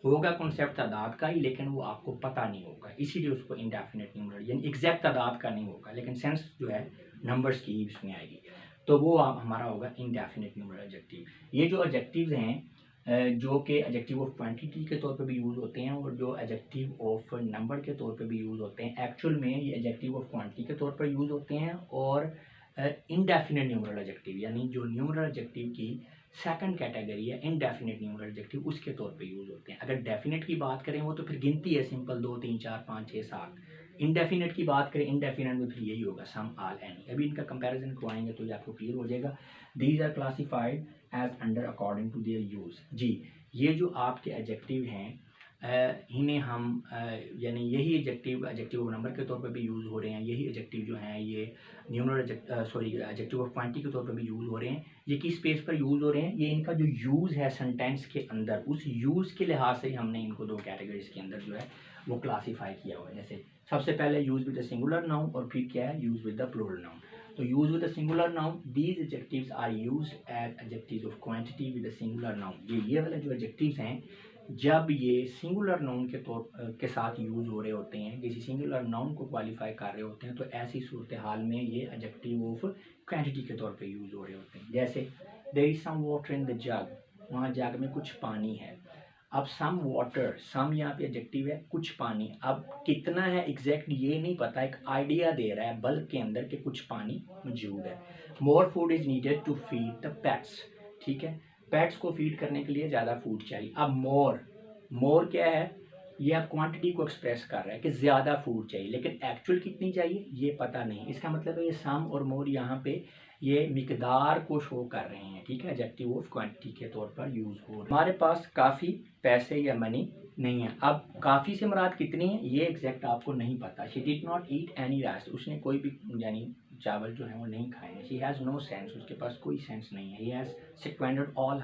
कॉन्सेप्ट तादाद का ही, लेकिन वो आपको पता नहीं होगा, इसीलिए उसको इनडेफिनेट न्यूमरल यानी एग्जैक्ट तादाद का नहीं होगा, लेकिन सेंस जो है नंबर्स की ही उसमें आएगी, तो वो हमारा होगा इनडेफिनेट न्यूमरल एडजेक्टिव। ये जो एडजेक्टिव्स हैं जो कि एडजेक्टिव ऑफ क्वांटिटी के तौर पे भी यूज़ होते हैं और जो एडजेक्टिव ऑफ नंबर के तौर पे भी यूज़ होते हैं, एक्चुअल में ये एडजेक्टिव ऑफ क्वांटिटी के तौर पर यूज़ होते हैं और इनडेफिनेट न्यूमरल एडजेक्टिव यानी जो न्यूमरल एडजेक्टिव की सेकंड कैटेगरी है इनडेफिनेट न्यूमरल एडजेक्टिव उसके तौर पे यूज़ होते हैं। अगर डेफिनेट की बात करें वो तो फिर गिनती है, सिंपल 2 3 4 5 6 7। इनडेफिनेट की बात करें, इनडेफिनेट में फिर यही होगा सम ऑल एनी। अभी इनका कंपैरिजन करवाएंगे तो ये आपको क्लियर हो जाएगा। These are classified as under according to their use. जी, ये जो आपके एडजेक्टिव हैं इन्हें हम यानी यही एडजेक्टिव ऑफ नंबर के तौर पर भी यूज़ हो रहे हैं, यही एडजेक्टिव जो हैं ये न्यूमरल एडजेक्टिव ऑफ क्वांटिटी के तौर पर भी यूज़ हो रहे हैं। ये किस स्पेस पर यूज़ हो रहे हैं, ये इनका जो यूज़ है सेंटेंस के अंदर, उस यूज़ के लिहाज से हमने इनको दो कैटेगरीज के अंदर जो है वो क्लासीफाई किया हुआ है। जैसे सबसे पहले use with the singular noun और फिर क्या है use with the plural noun. तो use with the singular noun, these adjectives are used as adjectives of quantity with the singular noun. ये वाले जो एडजेक्टिव्स हैं जब ये सिंगुलर नाउन के साथ यूज़ हो रहे होते हैं, किसी सिंगुलर नाउन को क्वालिफाई कर रहे होते हैं, तो ऐसी सूरत हाल में ये एडजेक्टिव ऑफ क्वांटिटी के तौर पे यूज़ हो रहे होते हैं। जैसे there is some water in the jug, वहाँ जग में कुछ पानी है। अब सम वाटर, सम यहाँ पे एडजेक्टिव है, कुछ पानी। अब कितना है एग्जैक्ट ये नहीं पता, एक आइडिया दे रहा है बल्क के अंदर कि कुछ पानी मौजूद है। More food is needed to feed the pets, ठीक है, पेट्स को फीड करने के लिए ज़्यादा फूड चाहिए। अब मोर क्या है, ये आप क्वांटिटी को एक्सप्रेस कर रहा है कि ज़्यादा फूड चाहिए, लेकिन एक्चुअल कितनी चाहिए ये पता नहीं। इसका मतलब है ये सम और मोर यहाँ पे ये मिकदार को शो कर रहे हैं, ठीक है, एडजेक्टिव ऑफ क्वांटिटी के तौर पर यूज़ हो रहे हैं। हमारे पास काफ़ी पैसे या मनी नहीं है। अब काफ़ी से मुराद कितनी है ये एग्जैक्ट आपको नहीं पता। She did not eat any rice, उसने कोई भी यानी चावल जो है वो नहीं खाए हैं। शी हैज़ नो सेंस, उसके पास कोई सेंस नहीं है। He has squandered all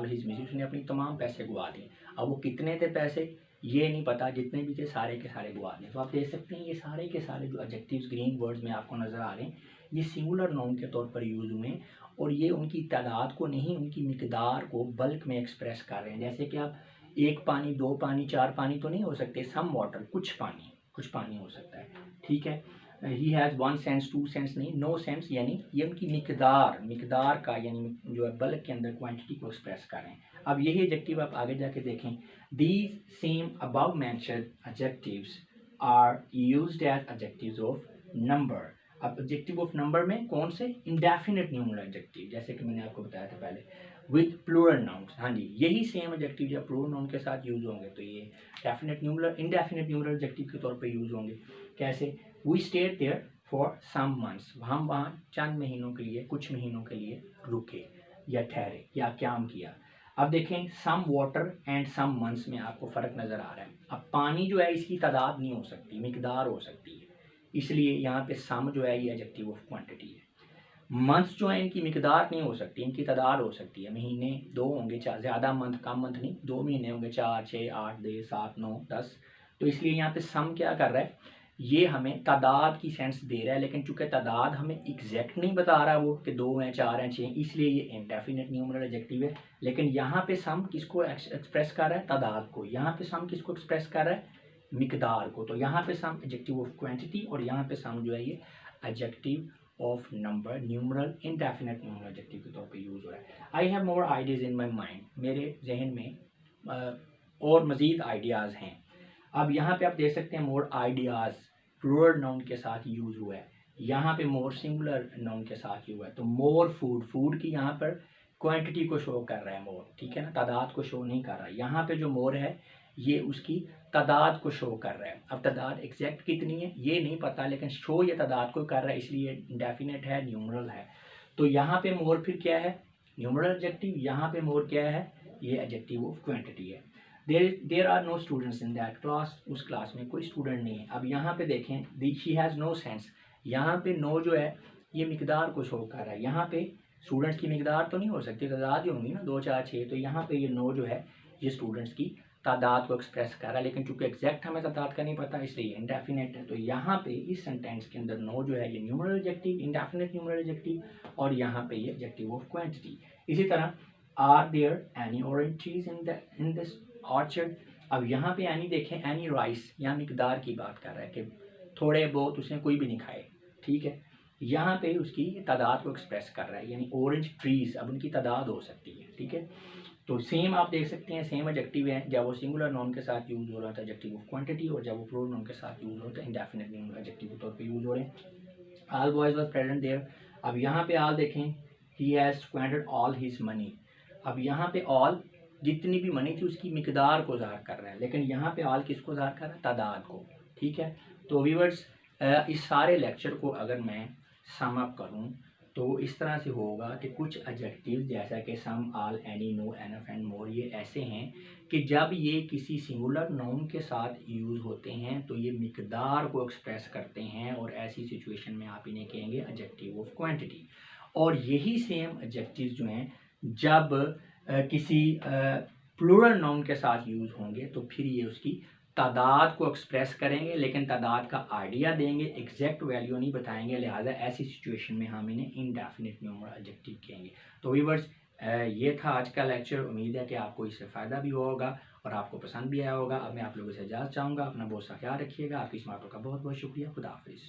his money, उसने अपनी तमाम पैसे गुआ दिए। अब वो कितने थे पैसे ये नहीं पता, जितने भी थे सारे के सारे गुआ दिए। तो आप देख सकते हैं ये सारे के सारे जो एडजेक्टिव्स ग्रीन वर्ड्स में आपको नज़र आ रहे हैं ये सिंगुलर नाउन के तौर पर यूज़ हुए हैं, और ये उनकी तादाद को नहीं, उनकी मिकदार को बल्क में एक्सप्रेस कर रहे हैं। जैसे कि आप एक पानी, दो पानी, चार पानी तो नहीं हो सकते, सम वाटर, कुछ पानी हो सकता है, ठीक है। He has one sense, two sense नहीं, नो सेंस, यानी ये उनकी मिकदार का यानी जो है बल्क के अंदर क्वांटिटी को एक्सप्रेस कर रहे हैं। अब यही एडजेक्टिव आप आगे जाके देखें, these same above mentioned adjectives are used as adjectives of number. अब एडजेक्टिव ऑफ नंबर में कौन से, इंडेफिनिट न्यूमरल एडजेक्टिव, जैसे कि मैंने आपको बताया था पहले, विद प्लूरल नाउन्स। हाँ जी, यही सेम एडजेक्टिव जब प्लूरल नाउन के साथ यूज होंगे तो ये definite numeral, indefinite numeral adjective के तौर पे यूज होंगे। कैसे, we stayed there for some months, हम वहाँ चंद महीनों के लिए, कुछ महीनों के लिए रुके या ठहरे या क्याम किया। अब देखें some water and some months में आपको फ़र्क नज़र आ रहा है। अब पानी जो है इसकी तादाद नहीं हो सकती, मिकदार हो सकती है, इसलिए यहाँ पे सम जो है ये एडजेक्टिव ऑफ क्वांटिटी है। मंथ्स जो है इनकी मिकदार नहीं हो सकती, इनकी तादाद हो सकती है। महीने दो होंगे, ज़्यादा मंथ कम मंथ नहीं, 2 महीने होंगे, 4, 6, 8, 7, 9, 10। तो इसलिए यहाँ पे सम क्या कर रहा है, ये हमें तादाद की सेंस दे रहा है, लेकिन चूंकि तादाद हमें एग्जैक्ट नहीं बता रहा वो कि 2 हैं, 4 हैं, 6, इसलिए ये इंडेफिनिट न्यूमरल एडजेक्टिव है। लेकिन यहाँ पे सम किसको एक्सप्रेस कर रहा है, तादाद को। यहाँ पे सम किसको एक्सप्रेस कर रहा है, मिकदार को। तो यहाँ पे सम एडजेक्टिव ऑफ क्वांटिटी और यहाँ पे सम जो है ये adjective of number, numeral indefinite numeral adjective के तौर पे यूज़ हो रहा है। I have more ideas in my mind, मेरे जहन में और मज़ीद आइडियाज़ हैं। अब यहाँ पे आप देख सकते हैं मोर आइडियाज़ प्लूरल नाउन के साथ यूज़ हुआ है, यहाँ पे मोर सिंगुलर नाउन के साथ यूज़ हुआ है। तो मोर फूड की यहाँ पर क्वांटिटी को शो कर रहा है मोर, ठीक है ना, तादाद को शो नहीं कर रहा है। यहाँ पे जो मोर है ये उसकी तादाद को शो कर रहा है। अब तादाद एग्जैक्ट कितनी है ये नहीं पता, लेकिन शो ये तादाद को कर रहा है, इसलिए इंडेफिनिट है, न्यूमरल है। तो यहाँ पे मोर फिर क्या है, न्यूमरल एडजेक्टिव, यहाँ पे मोर क्या है, ये एडजेक्टिव ऑफ क्वांटिटी है। There are no students in that class, उस क्लास में कोई स्टूडेंट नहीं है। अब यहाँ पे देखें, शी हैज़ नो सेंस, यहाँ पे नो जो है ये मिकदार को शो कर रहा है। यहाँ पे स्टूडेंट्स की मिकदार तो नहीं हो सकती, तादाद ही होंगी ना, 2, 4, 6। तो यहाँ पे ये नो जो है ये स्टूडेंट्स की तादाद को एक्सप्रेस कर रहा है, लेकिन चूंकि एग्जैक्ट हमें तादाद का नहीं पता इसलिए इंडेफिनिट है। तो यहाँ पे इस सेंटेंस के अंदर नो जो है ये numeral adjective, indefinite numeral adjective, और यहाँ पे ये एडजेक्टिव ऑफ क्वांटिटी। इसी तरह are there any orange trees in this orchard. अब यहाँ पे एनी देखें, एनी राइस, यहाँ मिकदार की बात कर रहा है कि थोड़े बहुत उसने कोई भी नहीं खाए, ठीक है। यहाँ पे उसकी तादाद को एक्सप्रेस कर रहा है, यानी ऑरेंज ट्रीज, अब उनकी तादाद हो सकती है, ठीक है। तो सेम आप देख सकते हैं, सेम एडजेक्टिव है, जब वो सिंगुलर नाउन के साथ यूज हो रहा था एडजेक्टिव ऑफ क्वांटिटी, और जब वो प्लूरल नाउन के साथ यूज हो रहा था इंडेफिनिट न्यूमरल एडजेक्टिव के तौर पे यूज हो रहे हैं। All boys was present there. अब यहाँ पे ऑल देखें, he has squandered all his money. अब यहाँ पे ऑल जितनी भी मनी थी उसकी मिकदार को ज़ाहिर कर रहा है, लेकिन यहाँ पे ऑल किसको ज़ाहिर कर रहा है, तादाद को, ठीक है। तो व्यूअर्स इस सारे लेक्चर को अगर मैं सम अप करूँ तो इस तरह से होगा कि कुछ एडजेक्टिव जैसा कि some, all, any, no, enough and more, ये ऐसे हैं कि जब ये किसी सिंगुलर नाउन के साथ यूज़ होते हैं तो ये मिकदार को एक्सप्रेस करते हैं, और ऐसी सिचुएशन में आप इन्हें कहेंगे एडजेक्टिव ऑफ क्वांटिटी। और यही सेम एडजेक्टिव जो हैं जब किसी प्लूरल नाउन के साथ यूज़ होंगे तो फिर ये उसकी तादाद को एक्सप्रेस करेंगे, लेकिन तादाद का आइडिया देंगे, एग्जैक्ट वैल्यू नहीं बताएंगे। लिहाजा ऐसी सिचुएशन में हम इन्हें इनडेफिनिट न्यूमरल एडजेक्टिव कहेंगे। तो व्यूअर्स, ये था आज का लेक्चर। उम्मीद है कि आपको इससे फ़ायदा भी हुआ होगा और आपको पसंद भी आया होगा। अब मैं आप लोगों से इजाज़त चाहूँगा। अपना बहुत सा ख्याल रखिएगा। आपकी स्मार्टों का बहुत बहुत शुक्रिया। खुदा हाफिज़।